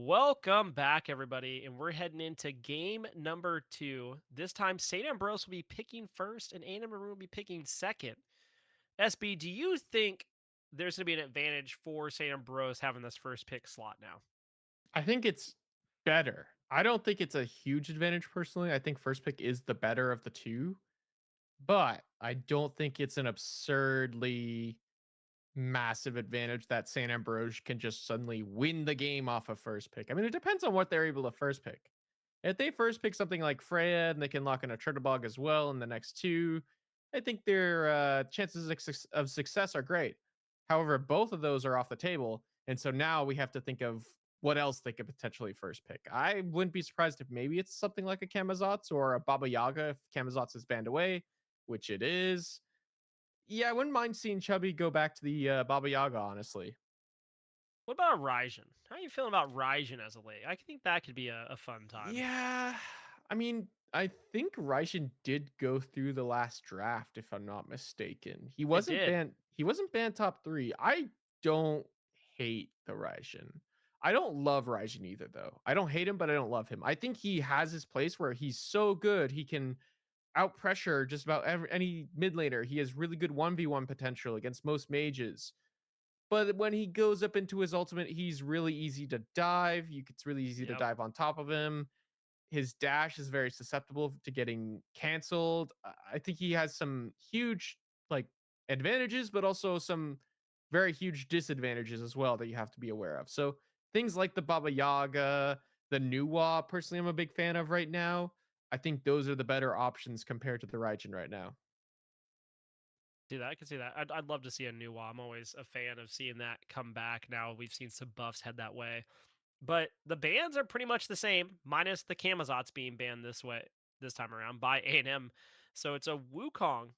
Welcome back, everybody, and we're heading into game number 2. This time, St. Ambrose will be picking first, and A&M Maroon will be picking second. SB, do you think there's going to be an advantage for St. Ambrose having this first pick slot now? I think it's better. I don't think it's a huge advantage personally. I think first pick is the better of the two, but I don't think it's an absurdly massive advantage that San Ambrose can just suddenly win the game off of first pick. I mean, it depends on what they're able to first pick. If they first pick something like Freya and they can lock in a Turtlebog as well in the next two, I think their chances of success are great. However, both of those are off the table. And so now we have to think of what else they could potentially first pick. I wouldn't be surprised if maybe it's something like a Kamazotz or a Baba Yaga if Kamazotz is banned away, which it is. Yeah, I wouldn't mind seeing Chubby go back to the Baba Yaga, honestly. What about Ryzen? How are you feeling about Ryzen as a late? I think that could be a fun time. Yeah, I mean, I think Raishin did go through the last draft, if I'm not mistaken. He It wasn't did. banned. He wasn't banned top three. I don't hate the Raishin. I don't love Raishin either, though. I don't hate him, but I don't love him. I think he has his place where he's so good he can out pressure just about any mid laner. He has really good 1v1 potential against most mages. But when he goes up into his ultimate, he's really easy to dive. It's really easy to Yep. dive on top of him. His dash is very susceptible to getting canceled. I think he has some huge like advantages, but also some very huge disadvantages as well that you have to be aware of. So things like the Baba Yaga, the Nuwa, personally, I'm a big fan of right now. I think those are the better options compared to the Raijin right now. See that? I can see that. I'd love to see a new one. I'm always a fan of seeing that come back. Now we've seen some buffs head that way. But the bans are pretty much the same, minus the Kamazots being banned this way this time around by A&M. So it's a Wukong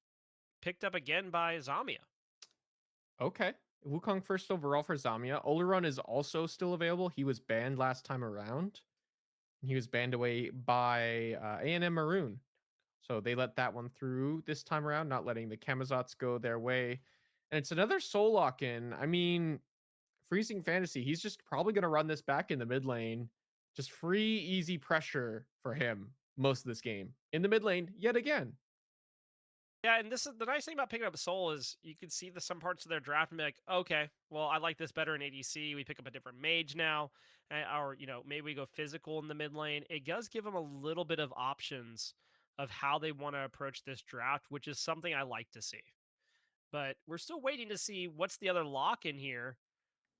picked up again by Zamia. Okay. Wukong first overall for Zamia. Oleron is also still available. He was banned last time around. He was banned away by A&M Maroon. So they let that one through this time around, not letting the Kamazots go their way. And it's another soul lock in. I mean, Freezing Fantasy, he's just probably going to run this back in the mid lane. Just free, easy pressure for him most of this game. In the mid lane, yet again. Yeah, and this is the nice thing about picking up Soul is you can see the some parts of their draft and be like, okay, well, I like this better in ADC. We pick up a different mage now, or maybe we go physical in the mid lane. It does give them a little bit of options of how they want to approach this draft, which is something I like to see. But we're still waiting to see what's the other lock in here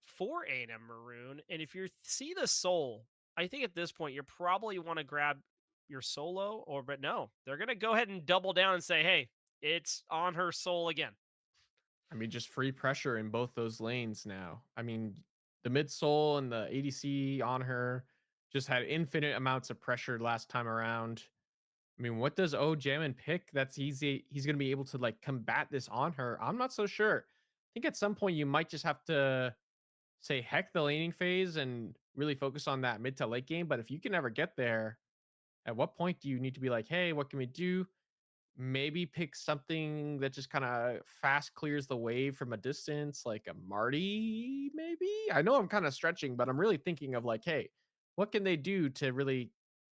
for A&M Maroon. And if you see the Soul, I think at this point you probably want to grab your solo, but no, they're gonna go ahead and double down and say, hey, it's on her Soul again. I mean, just free pressure in both those lanes now. I mean, the mid soul and the ADC on her just had infinite amounts of pressure last time around. I mean, what does O Jammin pick that's easy? He's going to be able to like combat this on her. I'm not so sure. I think at some point you might just have to say heck the laning phase and really focus on that mid to late game. But if you can ever get there, at what point do you need to be like, hey, what can we do? Maybe pick something that just kind of fast clears the wave from a distance, like a Marty, maybe? I know I'm kind of stretching, but I'm really thinking of like, hey, what can they do to really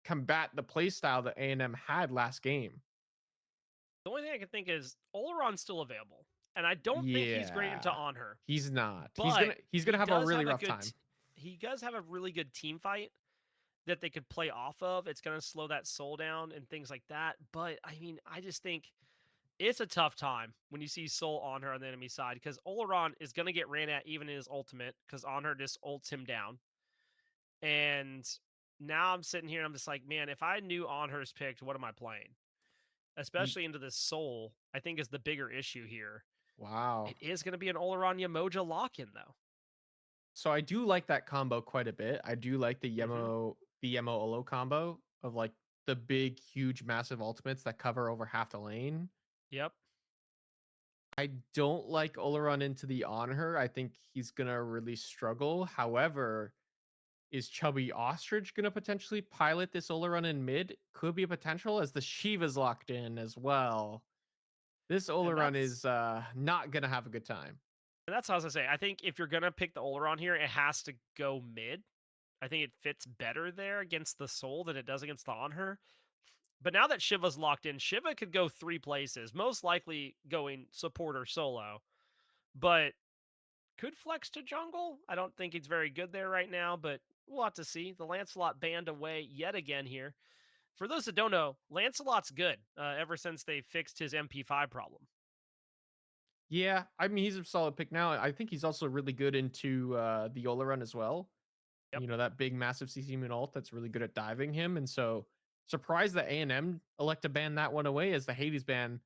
combat the play style that A&M had last game? The only thing I can think is Oleron's still available, and I don't think he's great into Yeah. on her, He's not. He's but gonna he's he gonna have a does really have a rough good time. he does have a really good team fight that they could play off of. It's going to slow that Soul down and things like that. But I mean, I just think it's a tough time when you see Soul on her on the enemy side because Oleron is going to get ran at even in his ultimate because on her just ults him down. And now I'm sitting here and I'm just like, man, if I knew on her's picked, what am I playing? Ye- Especially into this Soul, I think is the bigger issue here. Wow. It is going to be an Oleron Yamoja lock in though. So I do like that combo quite a bit. I do like Hmm. the Yemo Olo combo of like the big, huge, massive ultimates that cover over half the lane. Yep. I don't like Oleron into the on her. I think he's gonna really struggle. However, is Chubby Ostrich gonna potentially pilot this Oleron in mid? Could be a potential as the Shiva's locked in as well. This And Oleron is not gonna have a good time. that's how I was gonna say. I think if you're gonna pick the Oleron here, it has to go mid. I think it fits better there against the Soul than it does against the On Her. But now that Shiva's locked in, Shiva could go three places, most likely going support or solo, but could flex to jungle. I don't think he's very good there right now, but we'll have to see. The Lancelot banned away yet again here. For those that don't know, Lancelot's good ever since they fixed his MP5 problem. Yeah, I mean he's a solid pick now. I think he's also really good into the Yola run as well. Yep. You know, that big massive CC moon ult that's really good at diving him. And so surprised that A&M elect to ban that one away as the Hades ban.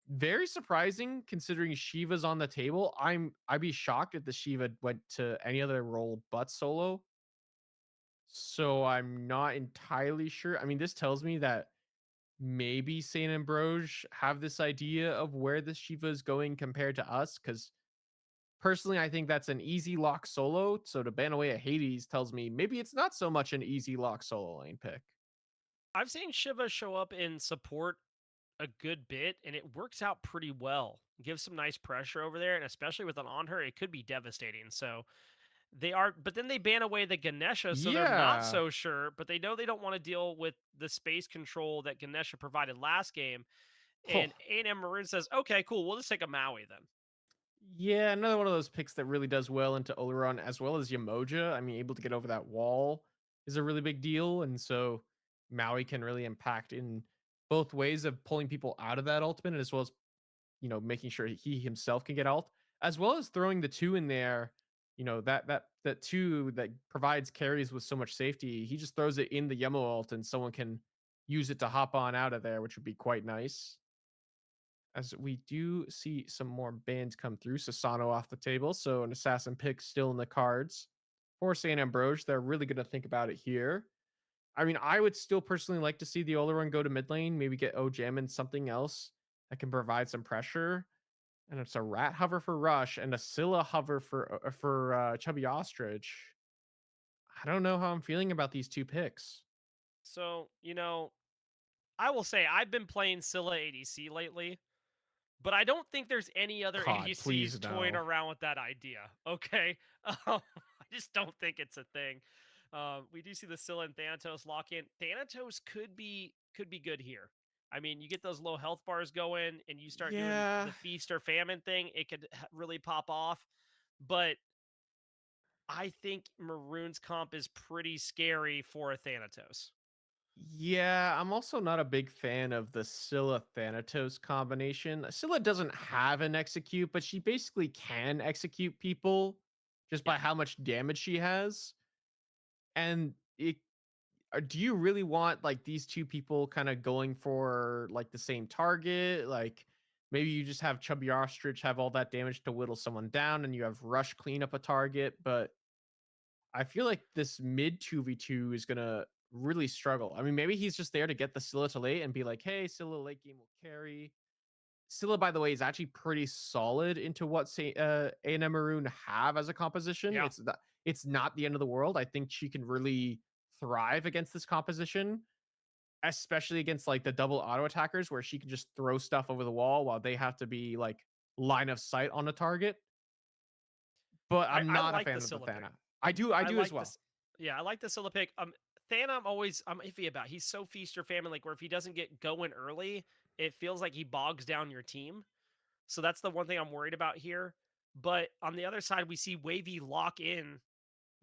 Very surprising considering Shiva's on the table. I'd be shocked if the Shiva went to any other role but solo. So I'm not entirely sure. I mean, this tells me that maybe Saint Ambrose have this idea of where the Shiva is going compared to us. Because personally, I think that's an easy lock solo. So to ban away a Hades tells me maybe it's not so much an easy lock solo lane pick. I've seen Shiva show up in support a good bit, and it works out pretty well. Gives some nice pressure over there, and especially with an on her, it could be devastating. So they are, but then they ban away the Ganesha, so they're not Yeah. so sure. But they know they don't want to deal with the space control that Ganesha provided last game. Oh, And A&M Maroon says, "Okay, cool, we'll just take a Maui then." yeah. Another one of those picks that really does well into Oleron as well as Yamoja. I mean, able to get over that wall is a really big deal. And so Maui can really impact in both ways of pulling people out of that ultimate as well as making sure he himself can get alt, as well as throwing the two in there. That two that provides carries with so much safety. He just throws it in the Yemo alt, and someone can use it to hop on out of there, which would be quite nice. As we do see some more bans come through, Sasano off the table, so an assassin pick still in the cards for Saint Ambrose. They're really going to think about it here. I mean, I would still personally like to see the Oleron go to mid lane, maybe get OGM and something else that can provide some pressure. And it's a rat hover for Rush and a Scylla hover for Chubby Ostrich. I don't know how I'm feeling about these two picks. So I will say I've been playing Scylla ADC lately. But I don't think there's any other God, ADCs please toying no. around with that idea. Okay, I just don't think it's a thing. We do see the Scylla and Thanatos lock in. Thanatos could be good here. I mean, you get those low health bars going, and you start doing Yeah, the feast or famine thing. It could really pop off. But I think Maroon's comp is pretty scary for a Thanatos. yeah. I'm also not a big fan of the Scylla Thanatos combination. Scylla doesn't have an execute, but she basically can execute people just Yeah. by how much damage she has. And do you really want like these two people kind of going for like the same target? Like maybe you just have Chubby Ostrich have all that damage to whittle someone down, and you have Rush clean up a target. But I feel like this mid 2v2 is gonna really struggle. I mean, maybe he's just there to get the Scylla to late and be like, hey, Scylla late game will carry. Scylla, by the way, is actually pretty solid into what say A&M Maroon have as a composition. Yeah. It's not the end of the world. I think she can really thrive against this composition, especially against like the double auto attackers where she can just throw stuff over the wall while they have to be like line of sight on a target. But I I'm I not a like the fan of the Scylla pick. Thana. I I do as like well. this. Yeah, I like the Scylla pick. Thana, I'm iffy about. He's so feast or famine, like where if he doesn't get going early, it feels like he bogs down your team. So that's the one thing I'm worried about here. But on the other side, we see Wavy lock in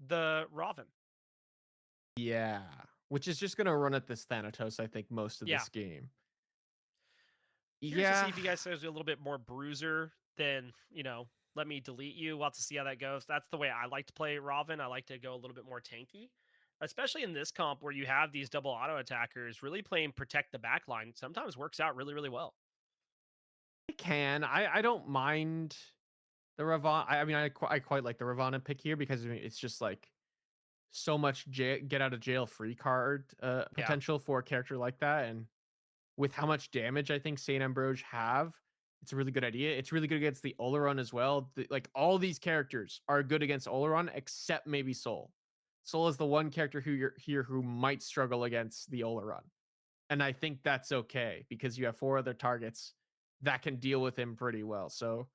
the Raven. Yeah, which is just gonna run at this Thanatos, I think, most of Yeah. this game. Curious to see Yeah, if you guys says a little bit more bruiser than, let me delete you. We'll have to see how that goes. That's the way I like to play Raven. I like to go a little bit more tanky. Especially in this comp where you have these double auto attackers, really playing protect the backline sometimes works out really, really well. I can. I don't mind the Ravana. I mean, I quite like the Ravana pick here because I mean, it's just like so much get out of jail free card Yeah. potential for a character like that, and with how much damage I think Saint Ambrose have, it's a really good idea. It's really good against the Oleron as well. Like all these characters are good against Oleron except maybe Soul. Soul is the one character who you're here who might struggle against the Oleron. And I think that's okay because you have four other targets that can deal with him pretty well. So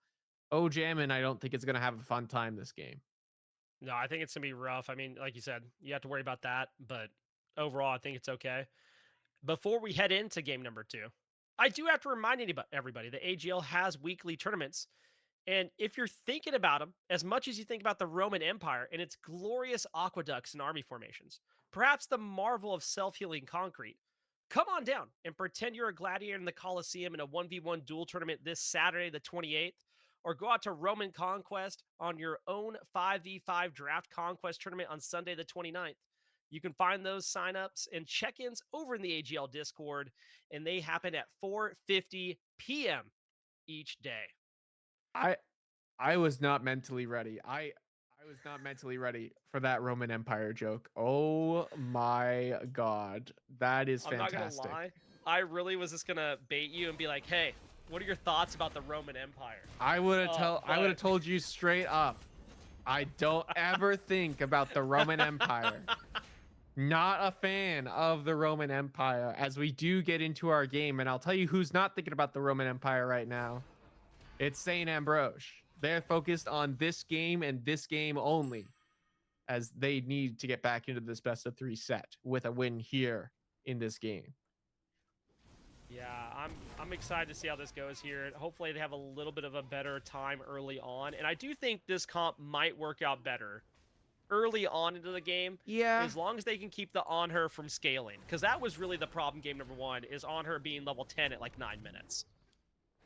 Jammin, I don't think it's gonna have a fun time this game. No, I think it's gonna be rough. I mean, like you said, you have to worry about that, but overall, I think it's okay. Before we head into game number two, I do have to remind everybody that AGL has weekly tournaments. And if you're thinking about them as much as you think about the Roman Empire and its glorious aqueducts and army formations, perhaps the marvel of self healing concrete, come on down and pretend you're a gladiator in the Colosseum in a 1v1 duel tournament this Saturday, the 28th, or go out to Roman Conquest on your own 5v5 draft conquest tournament on Sunday, the 29th. You can find those signups and check-ins over in the AGL Discord, and they happen at 4:50 p.m. each day. I I was not mentally ready. I was not mentally ready for that Roman Empire joke. Oh my god. That is I'm not gonna fantastic. lie, I really was just gonna bait you and be like, "Hey, what are your thoughts about the Roman Empire?" I would have But told you straight up. I don't ever think about the Roman Empire. Not a fan of the Roman Empire as we do get into our game, and I'll tell you who's not thinking about the Roman Empire right now. It's St. Ambrose. They're focused on this game and this game only, as they need to get back into this best of 3 set with a win here in this game. yeah, I'm excited to see how this goes here. Hopefully, they have a little bit of a better time early on, and I do think this comp might work out better early on into the game, Yeah. as long as they can keep the on her from scaling, because that was really the problem. Game number one is on her being level 10 at like 9 minutes.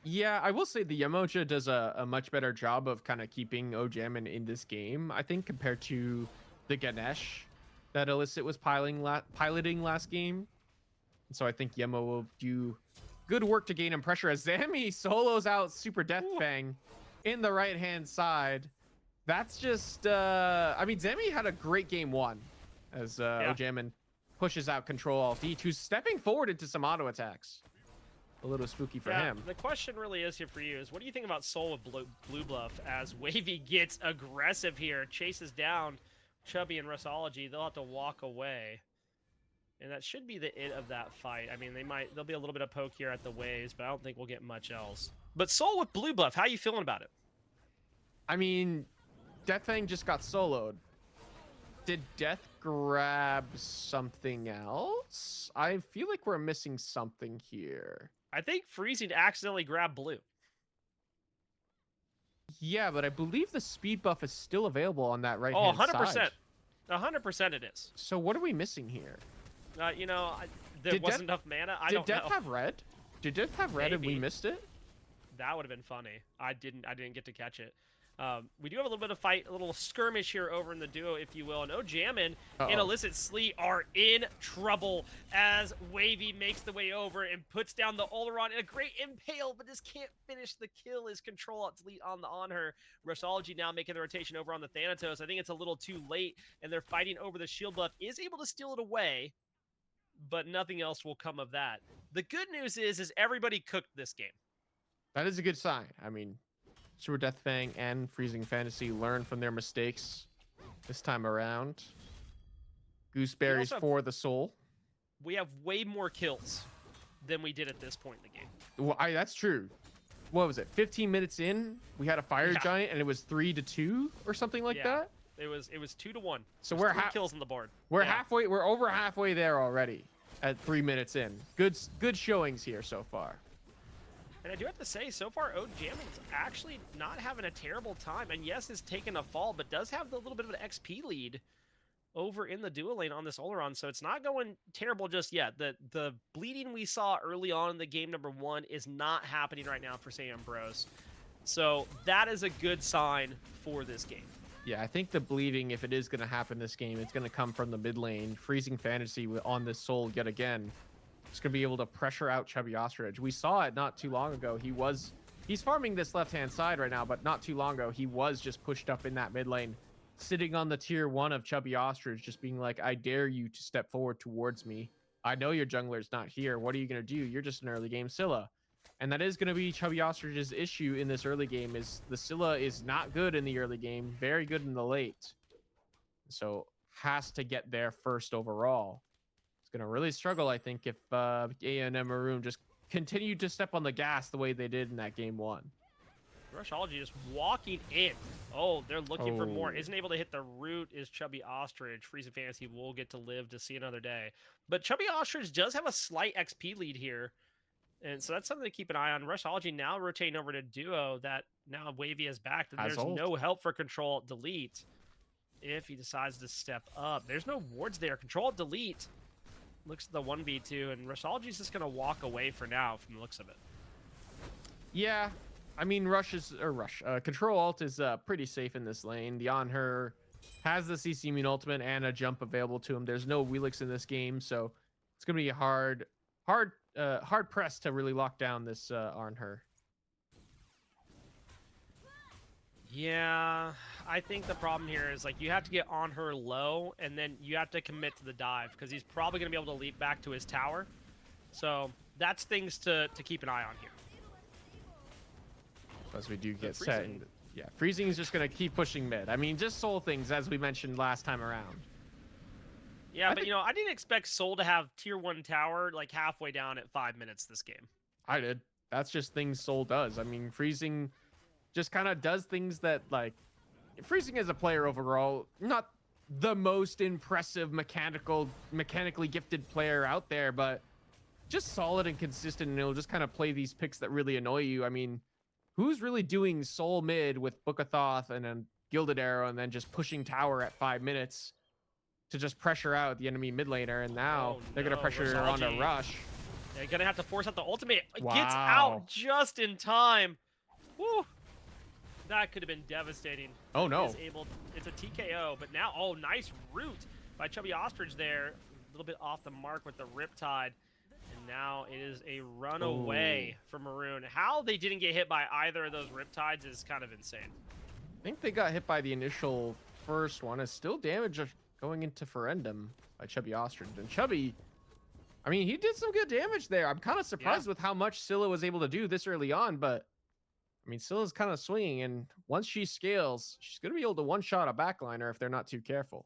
Yeah, I will say the Yemoja does a much better job of kind of keeping Ojamin in this game, I think, compared to the Ganesh that Illicit was piloting last game. And so I think Yemo will do good work to gain him pressure as Zami solos out Super Death Fang in the right-hand side. That's just, I mean, Zami had a great game one as Ojamin pushes out Control Alt D, who's stepping forward into some auto attacks. A little spooky for him. The question really is here for you is, what do you think about Soul with Blue Bluff as Wavy gets aggressive here, chases down Chubby and Russology? They'll have to walk away. And that should be the it of that fight. I mean, there'll be a little bit of poke here at the waves, but I don't think we'll get much else. But Soul with Blue Bluff, how you feeling about it? I mean, Deathfang just got soloed. Did Death grab something else? I feel like we're missing something here. I think Freezing accidentally grabbed Blue. Yeah, but I believe the speed buff is still available on that right Oh, hand 100%. side. 100% it is. So what are we missing here? You know, there wasn't enough mana. I don't know. Did Death have red? Did Death have red and we missed it? That would have been funny. I didn't get to catch it. We do have a little bit of fight, a little skirmish here over in the duo, if you will. And Ojamin and Illicit Slee are in trouble as Wavy makes the way over and puts down the Oleron in a great impale, but just can't finish the kill. His Control Alt Delete on her. Rushology now making the rotation over on the Thanatos. I think it's a little too late, and they're fighting over the shield buff. Is able to steal it away, but nothing else will come of that. The good news is everybody cooked this game. That is a good sign. I mean, Super Death Fang and Freezing Fantasy learn from their mistakes this time around. Gooseberries for the soul. We have way more kills than we did at this point in the game. Well, that's true. What was it? 15 minutes in, we had a fire giant, and it was 3-2 or something like that. It was 2-1. So we're kills on the board. We're halfway. We're over halfway there already at 3 minutes in. Good showings here so far. And I do have to say, so far, Ojamin's actually not having a terrible time. And yes, is taking a fall, but does have the little bit of an XP lead over in the duo lane on this Oleron. So it's not going terrible just yet. The bleeding we saw early on in the game number one is not happening right now for St. Ambrose. So that is a good sign for this game. Yeah, I think the bleeding, if it is going to happen this game, it's going to come from the mid lane. Freezing Fantasy on this soul yet again. It's going to be able to pressure out Chubby Ostrich. We saw it not too long ago. He's farming this left-hand side right now, but not too long ago, he was just pushed up in that mid lane, sitting on the tier 1 of Chubby Ostrich, just being like, I dare you to step forward towards me. I know your jungler's not here. What are you going to do? You're just an early game Scylla. And that is going to be Chubby Ostrich's issue in this early game, is the Scylla is not good in the early game, very good in the late. So has to get there first overall. Going to really struggle, I think, if A&M Maroon just continued to step on the gas the way they did in that game one. Rushology just walking in. Oh, they're looking for more. Oh. Isn't able to hit the root is Chubby Ostrich. Freezing Fantasy will get to live to see another day. But Chubby Ostrich does have a slight XP lead here. And so that's something to keep an eye on. Rushology now rotating over to Duo that now Wavy is back. And Has there's ult. no help for Control Delete if he decides to step up. There's no wards there. Control Delete looks at the 1v2. And Rushology's just going to walk away for now from the looks of it. Yeah, I mean, Control Alt is pretty safe in this lane. The On Her has the CC immune ultimate and a jump available to him. There's no Wheelix in this game, so it's gonna be hard pressed to really lock down this On Her. Yeah, I think the problem here is like you have to get on her low and then you have to commit to the dive because he's probably going to be able to leap back to his tower. So that's things to keep an eye on here. As we do get Freezing. set. And, yeah, Freezing is just going to keep pushing mid. I mean, just Soul things, as we mentioned last time around. Yeah, but you know, I didn't expect Soul to have tier 1 tower like halfway down at 5 minutes this game. I did. That's just things Soul does. I mean, Freezing just kind of does things that, like, Freezing as a player overall, not the most impressive mechanically gifted player out there, but just solid and consistent, and it'll just kind of play these picks that really annoy you. I mean, who's really doing Soul mid with Book of Thoth and then Gilded Arrow and then just pushing tower at 5 minutes to just pressure out the enemy mid laner? And now they're going to pressure onto Rush. They're going to have to force out the ultimate. It Wow. gets out just in time. Woo. That could have been devastating. Oh, no. It's a TKO, but now, oh, nice root by Chubby Ostrich there. A little bit off the mark with the Riptide. And now it is a runaway for Maroon. How they didn't get hit by either of those Riptides is kind of insane. I think they got hit by the initial first one. It's still damage going into Ferendum by Chubby Ostrich. And Chubby, I mean, he did some good damage there. I'm kind of surprised with how much Scylla was able to do this early on, but I mean, Scylla's kind of swinging, and once she scales, she's going to be able to one-shot a backliner if they're not too careful.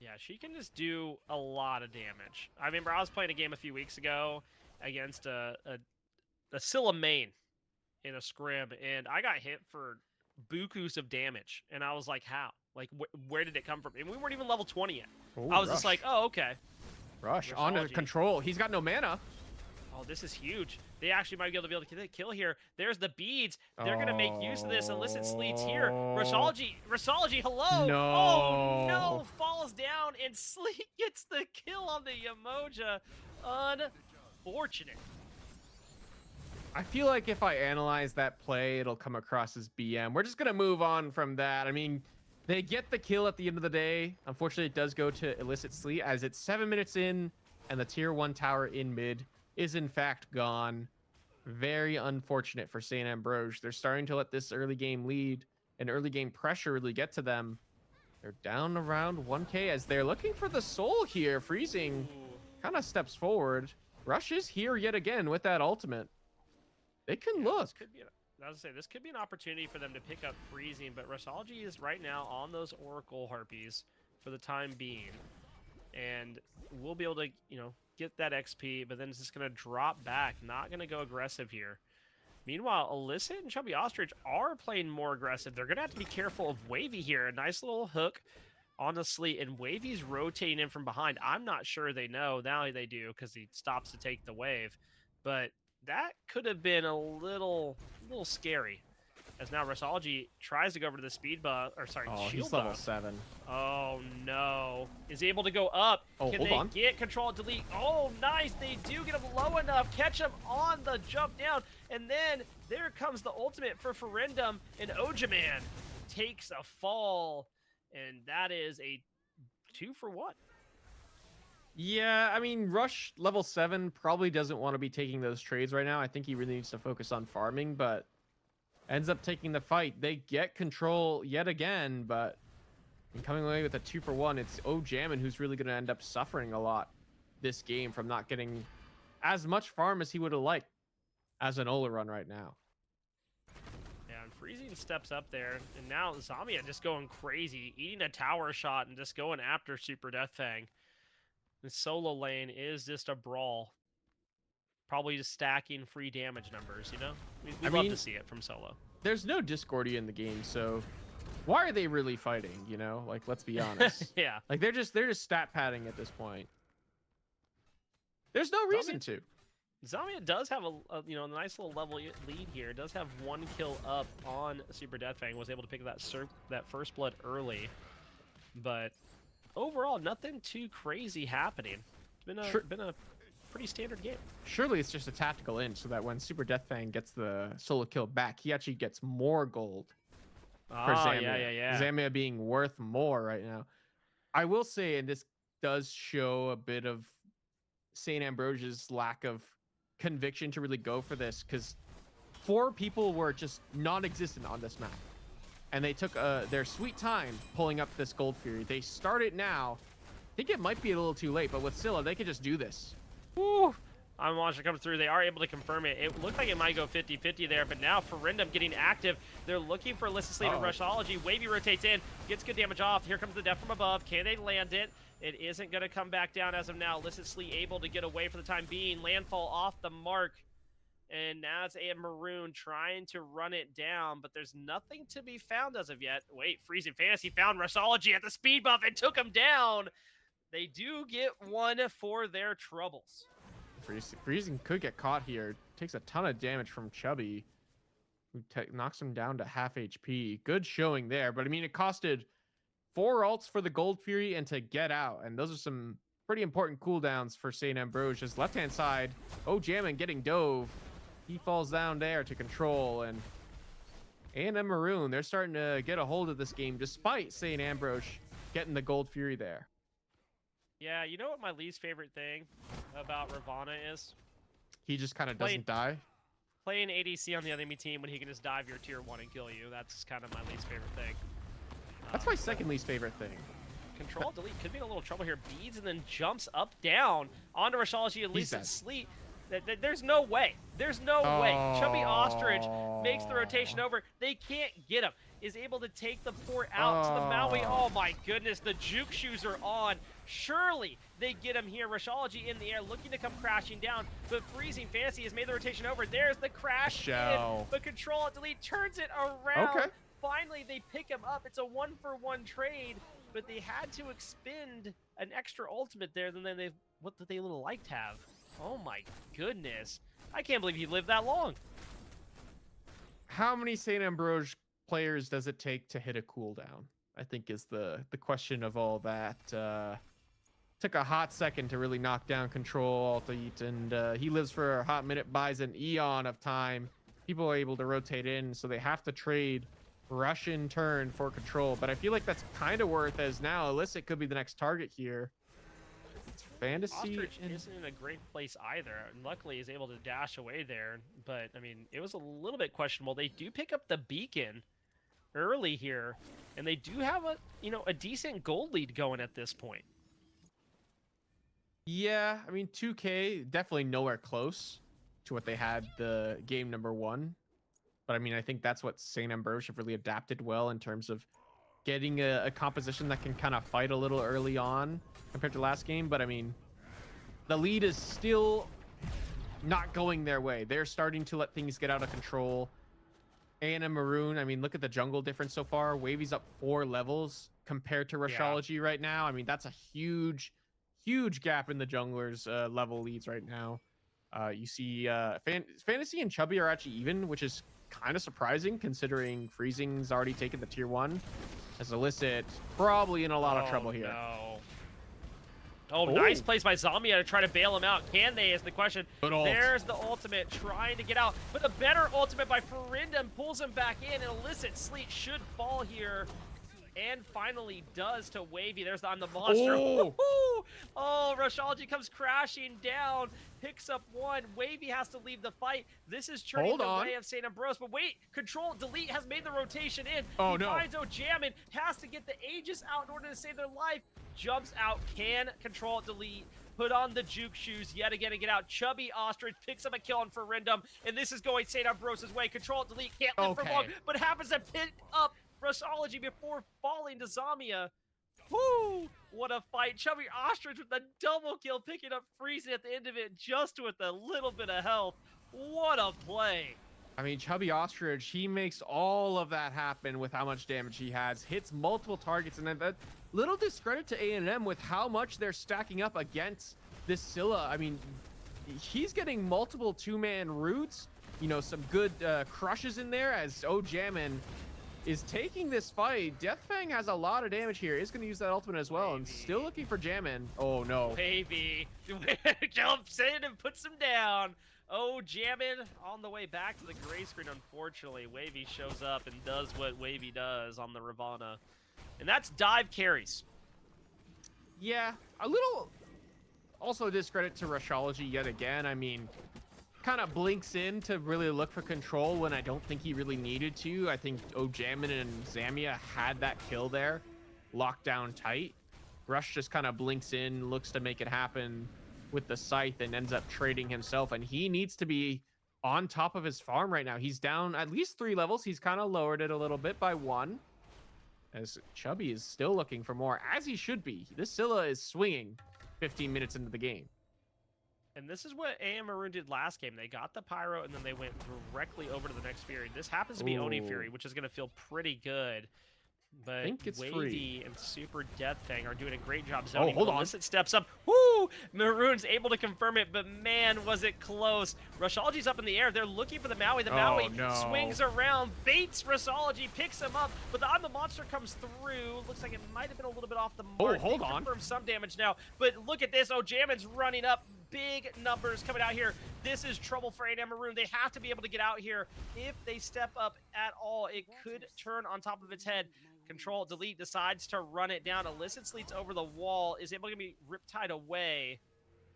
Yeah, she can just do a lot of damage. I remember I was playing a game a few weeks ago against a Scylla main in a scrim, and I got hit for bukus of damage, and I was like, how? Like, where did it come from? And we weren't even level 20 yet. Ooh, I was just like, oh, okay. Rush on to Control. He's got no mana. Oh, this is huge. They actually might be able to get a kill here. There's the beads. They're going to make use of this. Illicit Sleet's here. Rushology, hello. No. Oh, no. Falls down, and Sleet gets the kill on the Yamoja. Unfortunate. I feel like if I analyze that play, it'll come across as BM. We're just going to move on from that. I mean, they get the kill at the end of the day. Unfortunately, it does go to Illicit Sleet as it's 7 minutes in, and the tier 1 tower in mid is in fact gone. Very unfortunate for St. Ambrose. They're starting to let this early game lead and early game pressure really get to them. They're down around 1k as they're looking for the soul here. Freezing kind of steps forward. Rush is here yet again with that ultimate. They can look. This could be an opportunity for them to pick up Freezing, but Rushology is right now on those Oracle Harpies for the time being. And we'll be able to, get that XP, but then it's just going to drop back. Not going to go aggressive here. Meanwhile, Illicit and Chubby Ostrich are playing more aggressive. They're going to have to be careful of Wavy here. A nice little hook on the Sleet, and Wavy's rotating in from behind. I'm not sure they know. Now they do because he stops to take the wave. But that could have been a little scary. As now Rushology tries to go over to the speed buff, or sorry, Oh, shield he's level buff. 7. Oh no. Is able to go up. Oh, Can hold they on. get control delete? Oh, nice. They do get him low enough. Catch him on the jump down. And then there comes the ultimate for Ferendum, and Ojaman takes a fall. And that is a 2-for-1. Yeah, I mean, Rush level 7 probably doesn't want to be taking those trades right now. I think he really needs to focus on farming, but ends up taking the fight. They get control yet again, but coming away with a 2-for-1, it's Ojaman who's really going to end up suffering a lot this game from not getting as much farm as he would have liked as an Ola run right now. Yeah, and Freezing steps up there, and now Zamia just going crazy, eating a tower shot and just going after Super Death Fang. The solo lane is just a brawl. Probably just stacking free damage numbers, We love to see it from solo. there's no Discordia in the game, so why are they really fighting? You know, like let's be honest. Yeah. Like they're just stat padding at this point. There's no reason to. Zamia does have a you know, nice little lead here. Does have 1 kill up on Super Deathfang. Was able to pick up that first blood early, but overall nothing too crazy happening. It's been a pretty standard game. Surely it's just a tactical in so that when Super Deathfang gets the solo kill back, he actually gets more gold for Zamia. Yeah. Zamia being worth more right now. I will say, and this does show a bit of St. Ambrose's lack of conviction to really go for this, because 4 people were just non-existent on this map. And they took their sweet time pulling up this Gold Fury. They start it now. I think it might be a little too late, but with Scylla, they could just do this. Woo! I'm watching it come through. They are able to confirm it. It looked like it might go 50-50 there, but now Ferindum getting active. They're looking for Alyssa Sleep and Rushology. Wavy rotates in, gets good damage off. Here comes the death from above. Can they land it? It isn't going to come back down as of now. Alyssa Sleep able to get away for the time being. Landfall off the mark. And now it's A&M Maroon trying to run it down, but there's nothing to be found as of yet. Wait, Freezing Fantasy found Rushology at the speed buff and took him down. They do get 1 for their troubles. Freezing could get caught here. Takes a ton of damage from Chubby, who knocks him down to half HP. Good showing there, but I mean, it costed 4 ults for the Gold Fury and to get out, and those are some pretty important cooldowns for St. Ambrose. Just left-hand side, Jammin getting dove. He falls down there to control, and A&M Maroon, they're starting to get a hold of this game despite St. Ambrose getting the Gold Fury there. Yeah, you know what my least favorite thing about Ravana is? He just kind of doesn't die. Playing ADC on the enemy team when he can just dive your tier 1 and kill you. That's kind of my least favorite thing. That's my second least favorite thing. Control delete could be in a little trouble here. Beads and then jumps up down onto Rushology. At least it's sleep. There's no way. There's no way. Chubby Ostrich makes the rotation over. They can't get him. Is able to take the port out to the Maui. Oh my goodness, the juke shoes are on. Surely they get him here. Rushology in the air looking to come crashing down, but Freezing Fantasy has made the rotation over. There's the crash in, but Control Delete turns it around. Okay. Finally, they pick him up. It's a 1-for-1 trade, but they had to expend an extra ultimate there than what they would have liked to have. Oh my goodness. I can't believe he lived that long. How many St. Ambrose players does it take to hit a cooldown? I think is the question of all that. Took a hot second to really knock down Control Alt-Delete, and he lives for a hot minute, buys an eon of time. People are able to rotate in, so they have to trade Russian turn for Control, but I feel like that's kind of worth, as now Illicit could be the next target here. It's Fantasy. Ostrich isn't in a great place either, and luckily he's able to dash away there, but I mean, it was a little bit questionable. They do pick up the beacon early here, and they do have a decent gold lead going at this point. Yeah, I mean, 2K definitely nowhere close to what they had the game number 1. But I mean, I think that's what St. Ambrose have really adapted well in terms of getting a composition that can kind of fight a little early on compared to last game. But I mean, the lead is still not going their way. They're starting to let things get out of control. A&M Maroon, I mean, look at the jungle difference so far. Wavy's up 4 levels compared to Rushology right now. I mean, that's a huge gap in the junglers' level leads right now. You see Fantasy and Chubby are actually even, which is kind of surprising considering Freezing's already taken the tier 1. As Illicit probably in a lot of trouble here. No. Oh, nice plays by Zamia to try to bail him out. Can they is the question. There's the ultimate trying to get out, but a better ultimate by Ferindum pulls him back in, and Illicit Sleet should fall here. And finally does to Wavy. There's I'm the monster. Oh, Rushology comes crashing down, picks up 1. Wavy has to leave the fight. This is turning the way of St. Ambrose. But wait, Control Delete has made the rotation in. He finds O'Jammin, has to get the Aegis out in order to save their life. Jumps out, can Control Delete. Put on the juke shoes yet again and get out. Chubby Ostrich picks up a kill on Ferindum, and this is going St. Ambrose's way. Control Delete can't live for long, but happens to pick up Rushology before falling to Zamia. Whoo! What a fight. Chubby Ostrich with the double kill, picking up Freezing at the end of it just with a little bit of health. What a play. I mean, Chubby Ostrich, he makes all of that happen with how much damage he has, hits multiple targets, and then that little discredit to A&M with how much they're stacking up against this Scylla. I mean, he's getting multiple two-man roots, you know, some good crushes in there as Jammin is taking this fight. Deathfang has a lot of damage here. He's going to use that ultimate as well, and still looking for Jammin. Oh, no. Wavy jumps in and puts him down. Oh, Jammin on the way back to the gray screen, unfortunately. Wavy shows up and does what Wavy does on the Ravana. And that's dive carries. Yeah, a little also discredit to Rushology yet again. I mean, kind of blinks in to really look for control when I don't think he really needed to. I think Jammin and Zamia had that kill there, locked down tight. Rush just kind of blinks in, looks to make it happen with the scythe, and ends up trading himself. And he needs to be on top of his farm right now. He's down at least 3 levels. He's kind of lowered it a little bit by 1. As Chubby is still looking for more, as he should be. This Scylla is swinging 15 minutes into the game. And this is what A&M Maroon did last game. They got the Pyro, and then they went directly over to the next Fury. This happens to be Oni Fury, which is going to feel pretty good. But I think it's Wavy free. and Super Deathfang are doing a great job zoning. Hold on. Illicit steps up. Woo! Maroon's able to confirm it, but man, was it close. Rushology's up in the air. They're looking for the Maui. The Maui swings around, baits Rushology, picks him up, but the Monster comes through. Looks like it might have been a little bit off the mark. Hold on. Confirms some damage now, but look at this. Jammin's running up. Big numbers coming out here. This is trouble for A&M Maroon. They have to be able to get out here. If they step up at all, it could turn on top of its head. Control Delete decides to run it down. Illicit Sleets over the wall, is able to be riptide away.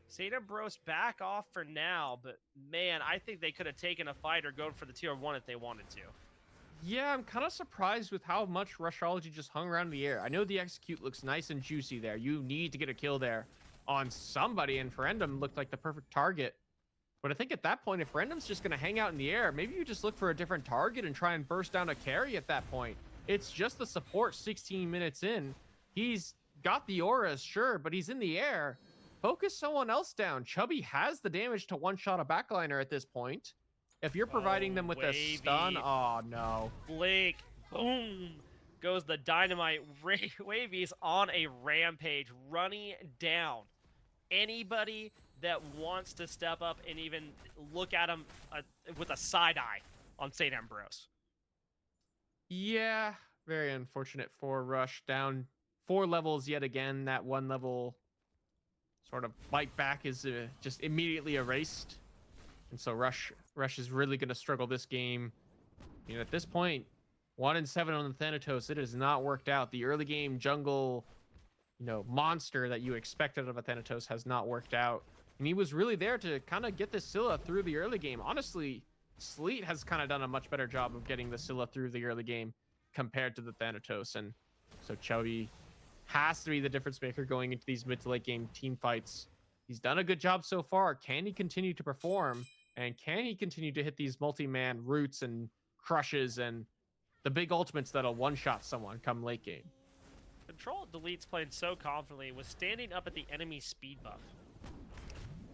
St. Ambrose back off for now, but man, I think they could have taken a fight or gone for the tier 1 if they wanted to. Yeah, I'm kind of surprised with how much Rushology just hung around in the air. I know the execute looks nice and juicy there. You need to get a kill there on somebody, and Ferendum looked like the perfect target. But I think at that point, if Ferendum's just going to hang out in the air, maybe you just look for a different target and try and burst down a carry at that point. It's just the support 16 minutes in. He's got the auras, sure, but he's in the air. Focus someone else down. Chubby has the damage to one-shot a backliner at this point. If you're providing them with a stun, oh no. Blake, boom, goes the dynamite. Wavy's on a rampage, running down anybody that wants to step up and even look at him with a side eye on St. Ambrose. Yeah, very unfortunate for Rush. Down 4 levels yet again. That 1 level sort of bite back is just immediately erased. And so Rush is really going to struggle this game. You know, at this point, 1-7 on the Thanatos. It has not worked out. The early game jungle, you know, monster that you expected of a Thanatos has not worked out. And he was really there to kind of get the Scylla through the early game. Honestly, Sleet has kind of done a much better job of getting the Scylla through the early game compared to the Thanatos. And so Chubby has to be the difference maker going into these mid to late game team fights. He's done a good job so far. Can he continue to perform? And can he continue to hit these multi-man roots and crushes and the big ultimates that'll one-shot someone come late game? Control Delete's playing so confidently, was standing up at the enemy speed buff.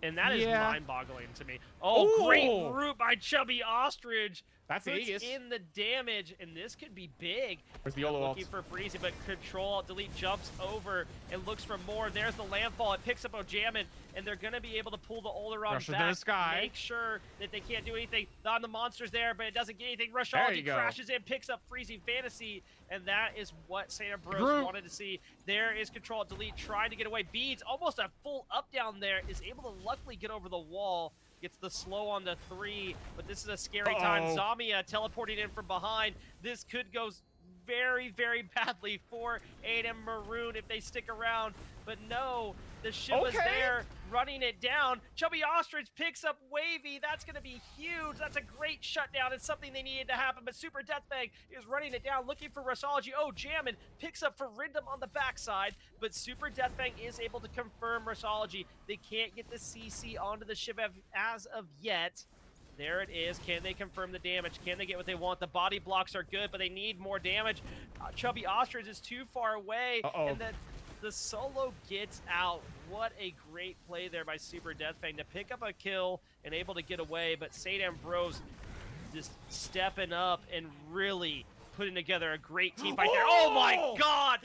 And that is mind-boggling to me. Oh, great root by Chubby Ostrich. That's Aegis. In the damage, and this could be big. Where's the YOLO looking for Freezy, but Control Delete jumps over and looks for more. There's the landfall. It picks up Jammin, and they're going to be able to pull the Oleron back. The sky. Make sure that they can't do anything. On the monster's there, but it doesn't get anything. Rushology crashes in, picks up Freezing Fantasy, and that is what St. Ambrose wanted to see. There is Control Delete trying to get away. Beads, almost a full up down there, is able to luckily get over the wall. Gets the slow on the 3, but this is a scary time. Zamia teleporting in from behind. This could go very, very badly for A&M Maroon if they stick around. But no, the ship was there, running it down. Chubby Ostrich picks up Wavy. That's going to be huge. That's a great shutdown. It's something they needed to happen, but Super Deathfang is running it down, looking for Rushology. Jammin picks up Ferendum on the backside, but Super Deathfang is able to confirm Rushology. They can't get the CC onto the ship as of yet. There it is. Can they confirm the damage? Can they get what they want? The body blocks are good, but they need more damage. Chubby Ostrich is too far away, and then the solo gets out. What a great play there by Super Deathfang to pick up a kill and able to get away, but St. Ambrose just stepping up and really putting together a great team fight there. Oh my God!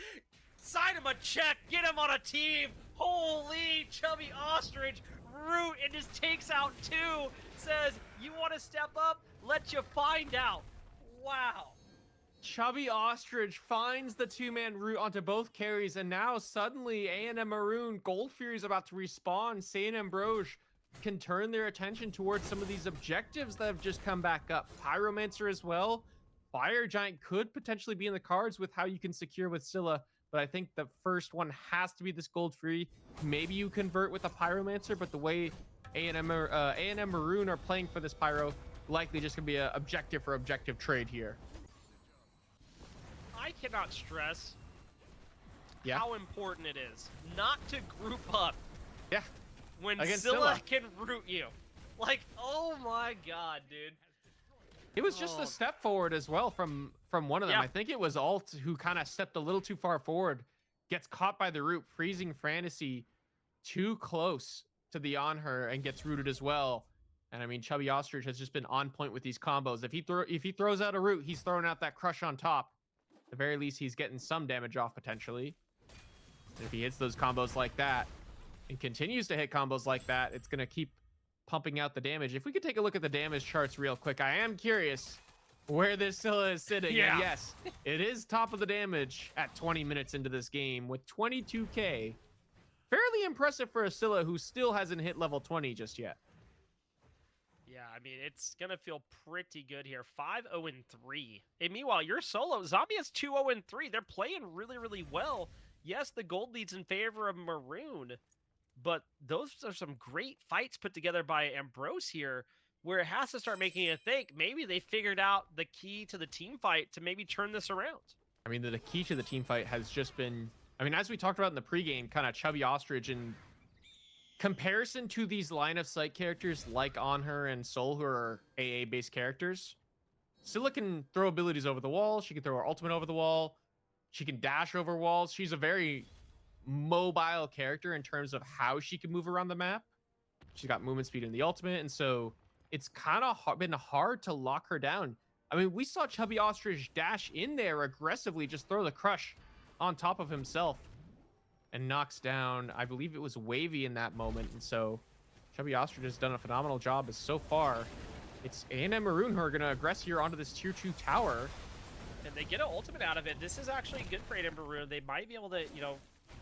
Sign him a check, get him on a team. Holy Chubby Ostrich, Root, and just takes out 2. Says, you want to step up? Let you find out. Wow. Chubby Ostrich finds the 2-man route onto both carries, and now suddenly A&M Maroon, Gold Fury is about to respawn. Say and Ambrose can turn their attention towards some of these objectives that have just come back up. Pyromancer as well. Fire Giant could potentially be in the cards with how you can secure with Scylla, but I think the first one has to be this Gold Fury. Maybe you convert with a Pyromancer, but the way A&M Maroon are playing for this Pyro, likely just gonna be an objective for objective trade here. I cannot stress Yeah. how important it is not to group up Yeah. when Against Scylla Scylla. can root you. Like, oh my God, dude. It was just a step forward as well from one of them. Yeah. I think it was Alt who kind of stepped a little too far forward, gets caught by the root, freezing Fantasy too close to the on her, and gets rooted as well. And I mean, Chubby Ostrich has just been on point with these combos. If he throws out a root, he's throwing out that crush on top. At the very least, he's getting some damage off potentially. And if he hits those combos like that and continues to hit combos like that, it's going to keep pumping out the damage. If we could take a look at the damage charts real quick, I am curious where this Scylla is sitting. Yeah. And yes, it is top of the damage at 20 minutes into this game with 22k. Fairly impressive for a Scylla who still hasn't hit level 20 just yet. Yeah, I mean, it's going to feel pretty good here. 5-0-3. And meanwhile, your solo, Zombie has 2-0-3. They're playing really, really well. Yes, the gold leads in favor of Maroon, but those are some great fights put together by Ambrose here, where it has to start making you think maybe they figured out the key to the team fight to maybe turn this around. I mean, the key to the team fight has just been, as we talked about in the pregame, kind of Chubby Ostrich in comparison to these line of sight characters like On Her and Soul, who are AA based characters. Scylla can throw abilities over the wall. She can throw her ultimate over the wall. She can dash over walls. She's a very mobile character in terms of how she can move around the map. She's got movement speed in the ultimate, and so it's kind of been hard to lock her down. I mean, we saw Chubby Ostrich dash in there aggressively, just throw the crush on top of himself, and knocks down, I believe it was Wavy in that moment. And so Chubby Ostrich has done a phenomenal job, as so far it's A&M Maroon who are going to aggress here onto this tier 2 tower. And they get an ultimate out of it. This is actually good for A&M Maroon. They might be able to,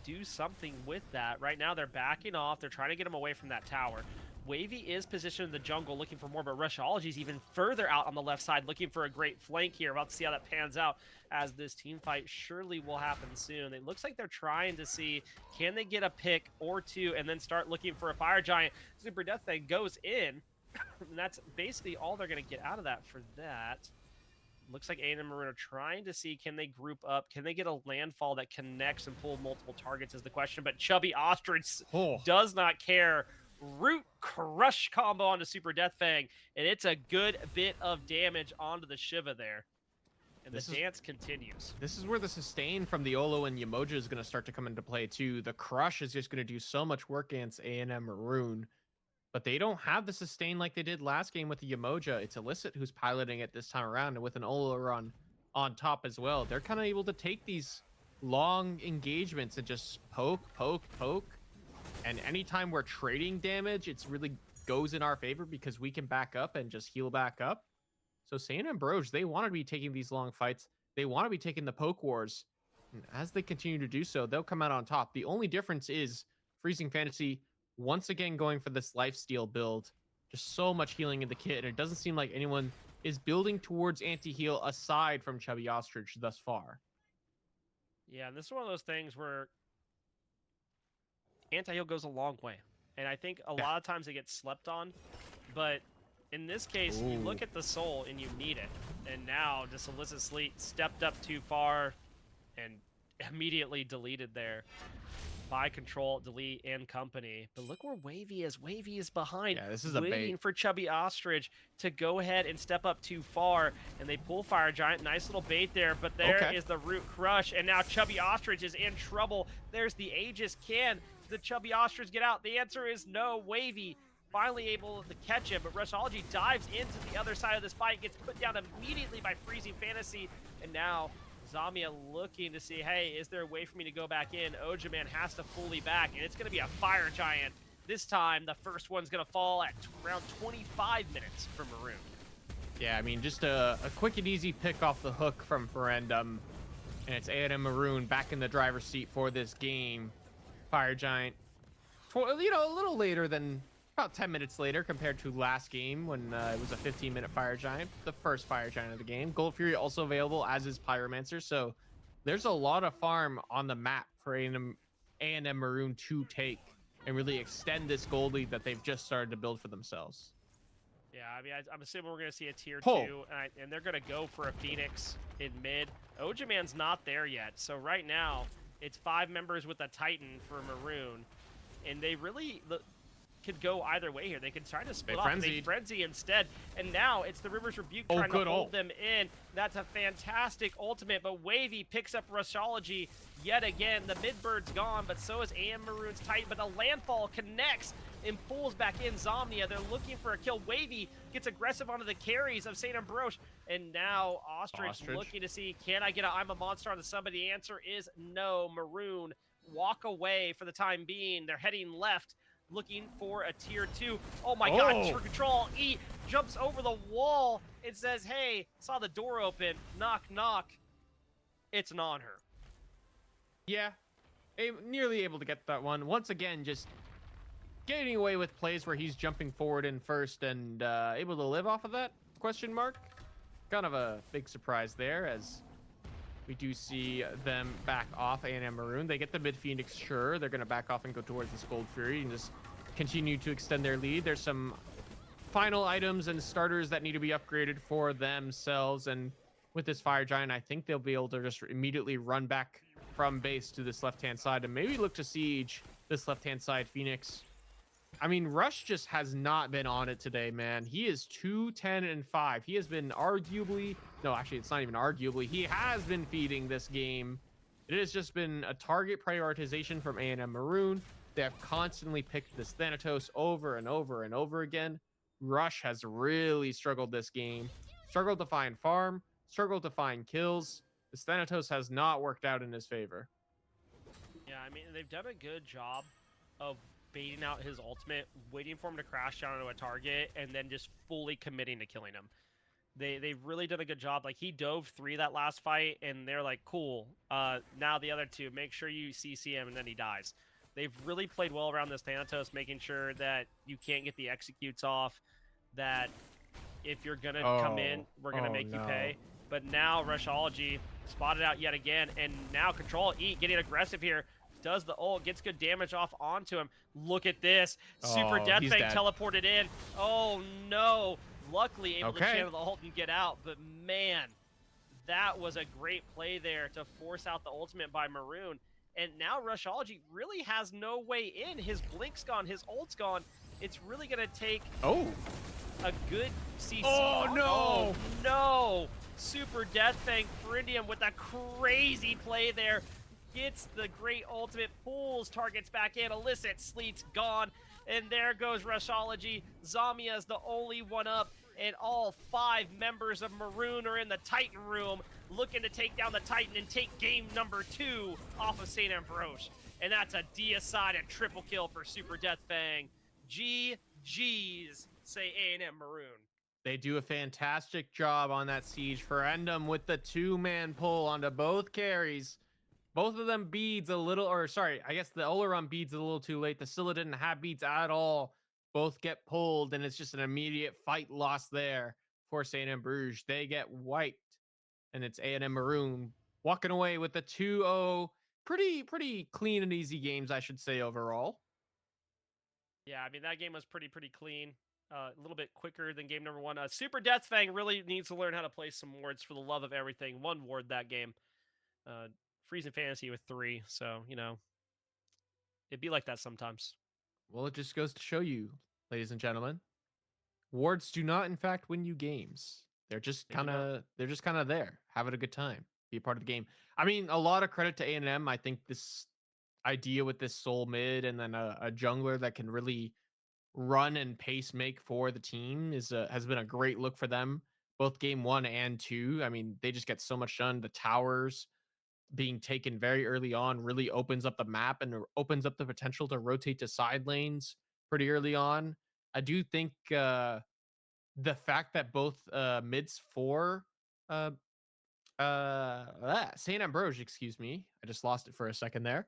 do something with that. Right now, they're backing off. They're trying to get him away from that tower. Wavy is positioned in the jungle looking for more, but Rushology is even further out on the left side looking for a great flank here. About to see how that pans out, as this team fight surely will happen soon. It looks like they're trying to see, can they get a pick or two and then start looking for a Fire Giant. Super Death Thing goes in, and that's basically all they're going to get out of that for that. Looks like A&M Maroon are trying to see, can they group up? Can they get a landfall that connects and pull multiple targets is the question. But Chubby Ostrich does not care. Root crush combo onto Super Death Fang, and it's a good bit of damage onto the Shiva there. And the dance continues. This is where the sustain from the Olo and Yamoja is going to start to come into play too. The crush is just going to do so much work against A&M Maroon, but they don't have the sustain like they did last game with the Yamoja. It's Illicit who's piloting it this time around, and with an Olo run on top as well. They're kind of able to take these long engagements and just poke. And anytime we're trading damage, it's really goes in our favor because we can back up and just heal back up. So Say and Ambrose, they want to be taking these long fights. They want to be taking the poke wars. And as they continue to do so, they'll come out on top. The only difference is Freezing Fantasy once again going for this lifesteal build. Just so much healing in the kit, and it doesn't seem like anyone is building towards anti-heal aside from Chubby Ostrich thus far. Yeah, and this is one of those things where anti-heal goes a long way. And I think a lot of times it gets slept on. But in this case, you look at the soul and you need it. And now just Illicit Sleet stepped up too far and immediately deleted there. By Control, Delete, and Company. But look where Wavy is. Wavy is behind. Yeah, this is a waiting bait for Chubby Ostrich to go ahead and step up too far. And they pull Fire Giant. Nice little bait there. But there is the Root Crush. And now Chubby Ostrich is in trouble. There's the Aegis. Can the Chubby Ostrich get out? The answer is no. Wavy finally able to catch him, but Rushology dives into the other side of this fight, gets put down immediately by Freezing Fantasy, and now Zamia looking to see, hey, is there a way for me to go back in? Ojaman has to fully back, and it's going to be a Fire Giant. This time, the first one's going to fall at around 25 minutes for Maroon. Yeah, I mean, just a quick and easy pick off the hook from Ferendum, and it's A&M Maroon back in the driver's seat for this game. Fire Giant, you know, a little later than about 10 minutes later compared to last game when it was a 15-minute Fire Giant, the first Fire Giant of the game. Gold Fury also available, as is Pyromancer, so there's a lot of farm on the map for A&M Maroon to take and really extend this gold lead that they've just started to build for themselves. Yeah, I mean, I'm assuming we're going to see a tier Oh. 2, and they're going to go for a Phoenix in mid. Ojaman's not there yet, so right now, it's 5 members with a Titan for Maroon, and they really could go either way here. They could try to split off. They frenzy instead, and now it's the Rivers Rebuke trying to hold them in. That's a fantastic ultimate, but Wavy picks up Rushology yet again. The mid-bird's gone, but so is A&M Maroon's Titan, but a landfall connects and pulls back in Zomnia. They're looking for a kill. Wavy gets aggressive onto the carries of St. Ambrose, and now Ostrich looking to see, can I get a I'm a monster on the somebody? The answer is no. Maroon walk away for the time being. They're heading left, looking for a tier 2. Oh my god, True Control. E jumps over the wall and says, hey, saw the door open. Knock, knock. It's an on her. Yeah, nearly able to get that one. Once again, just getting away with plays where he's jumping forward in first and able to live off of that, question mark. Kind of a big surprise there, as we do see them back off A&M Maroon. They get the mid Phoenix, sure. They're going to back off and go towards this Gold Fury and just continue to extend their lead. There's some final items and starters that need to be upgraded for themselves. And with this Fire Giant, I think they'll be able to just immediately run back from base to this left-hand side and maybe look to siege this left-hand side Phoenix. I mean, Rush just has not been on it today, man. He is 2-10-5. He has been arguably, no, actually, it's not even arguably. He has been feeding this game. It has just been a target prioritization from A&M Maroon. They have constantly picked this Thanatos over and over and over again. Rush has really struggled this game. Struggled to find farm, struggled to find kills. This Thanatos has not worked out in his favor. Yeah, I mean, they've done a good job of baiting out his ultimate, waiting for him to crash down onto a target, and then just fully committing to killing him. They've really done a good job. Like, he dove 3 that last fight, and they're like, cool. Now the other 2, make sure you CC him, and then he dies. They've really played well around this Thanatos, making sure that you can't get the executes off, that if you're going to come in, we're going to make you pay. But now Rushology spotted out yet again, and now Control E getting aggressive here. Does the ult, gets good damage off onto him. Look at this. Super Deathfang teleported in. Oh, no. Luckily able to channel the ult and get out. But, man, that was a great play there to force out the ultimate by Maroon. And now Rushology really has no way in. His blink's gone. His ult's gone. It's really going to take a good CC. Oh, no. Oh, no. Super Deathfang Frindium with a crazy play there. Gets the great ultimate, pulls targets back in. Illicit, Sleet's gone. And there goes Rushology. Zamia is the only one up. And all 5 members of Maroon are in the Titan room looking to take down the Titan and take game number 2 off of St. Ambrose. And that's a deicide and triple kill for Super Deathfang. GG's, say A&M Maroon. They do a fantastic job on that siege. Ferendum with the 2-man pull onto both carries. Both of them beads a little, or sorry, I guess the Oleron beads a little too late. The Scylla didn't have beads at all. Both get pulled, and it's just an immediate fight loss there for St. Ambrose. They get wiped, and it's A&M Maroon walking away with the 2-0. Pretty clean and easy games, I should say, overall. Yeah, I mean, that game was pretty clean. A little bit quicker than game number 1. Super Deathfang really needs to learn how to play some wards for the love of everything. 1 ward that game. Freezing Fantasy with 3, so, you know, it'd be like that sometimes. Well, it just goes to show you, ladies and gentlemen, wards do not, in fact, win you games. They're just kind of there, having a good time, be a part of the game. I mean, a lot of credit to A&M. I think this idea with this soul mid and then a jungler that can really run and pace make for the team has been a great look for them, both game 1 and 2. I mean, they just get so much done. The towers being taken very early on really opens up the map and opens up the potential to rotate to side lanes pretty early on. I do think the fact that both mids for uh St. Ambrose, excuse me, I just lost it for a second there,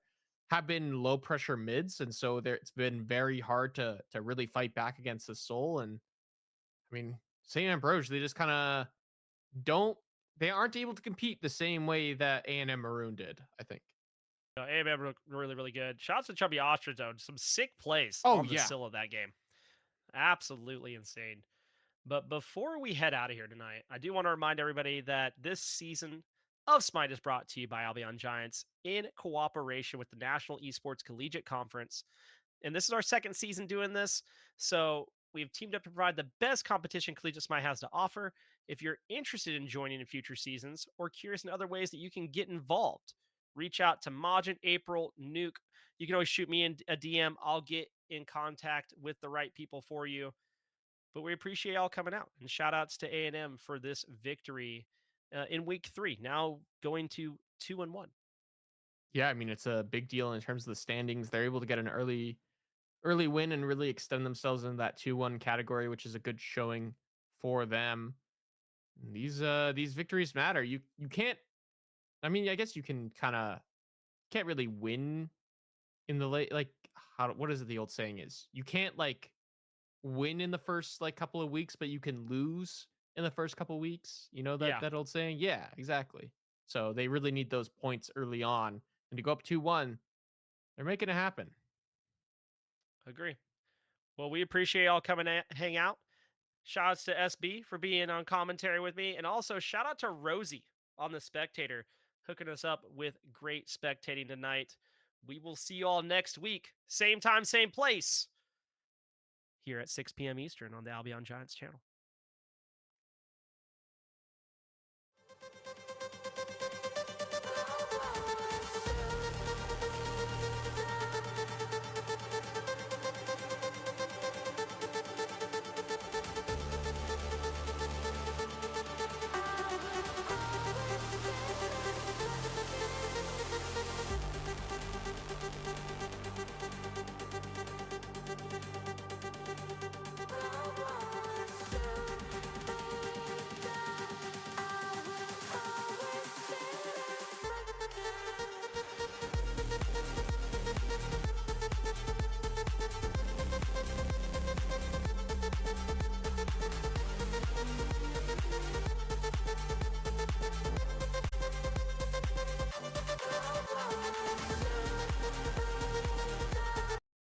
have been low pressure mids, and so it's been very hard to really fight back against the Soul. And I mean, St. Ambrose, they just kind of don't they aren't able to compete the same way that A&M Maroon did, I think. A&M looked really, really good. Shouts to Chubby Ostrich, though. Some sick plays Oh on the yeah. sill of that game. Absolutely insane. But before we head out of here tonight, I do want to remind everybody that this season of Smite is brought to you by Albion Giants in cooperation with the National Esports Collegiate Conference. And this is our second season doing this. So we've teamed up to provide the best competition Collegiate Smite has to offer. If you're interested in joining in future seasons or curious in other ways that you can get involved, reach out to Majin, April, Nuke. You can always shoot me in a DM. I'll get in contact with the right people for you. But we appreciate y'all coming out, and shout outs to A&M for this victory in week 3. Now going to 2-1. Yeah, I mean, it's a big deal in terms of the standings. They're able to get an early win and really extend themselves into that 2-1 category, which is a good showing for them. These victories matter. You can't, I mean, I guess you can kind of can't really win in the late, like, how what is it the old saying is? You can't like win in the first like couple of weeks, but you can lose in the first couple of weeks. You know Yeah, that old saying? Yeah, exactly. So they really need those points early on. And to go up 2-1, they're making it happen. agree. Well, we appreciate y'all coming to hang out. Shout outs to SB for being on commentary with me. And also shout out to Rosie on the Spectator, hooking us up with great spectating tonight. We will see you all next week. Same time, same place, here at 6 p.m. Eastern on the Albion Giants channel.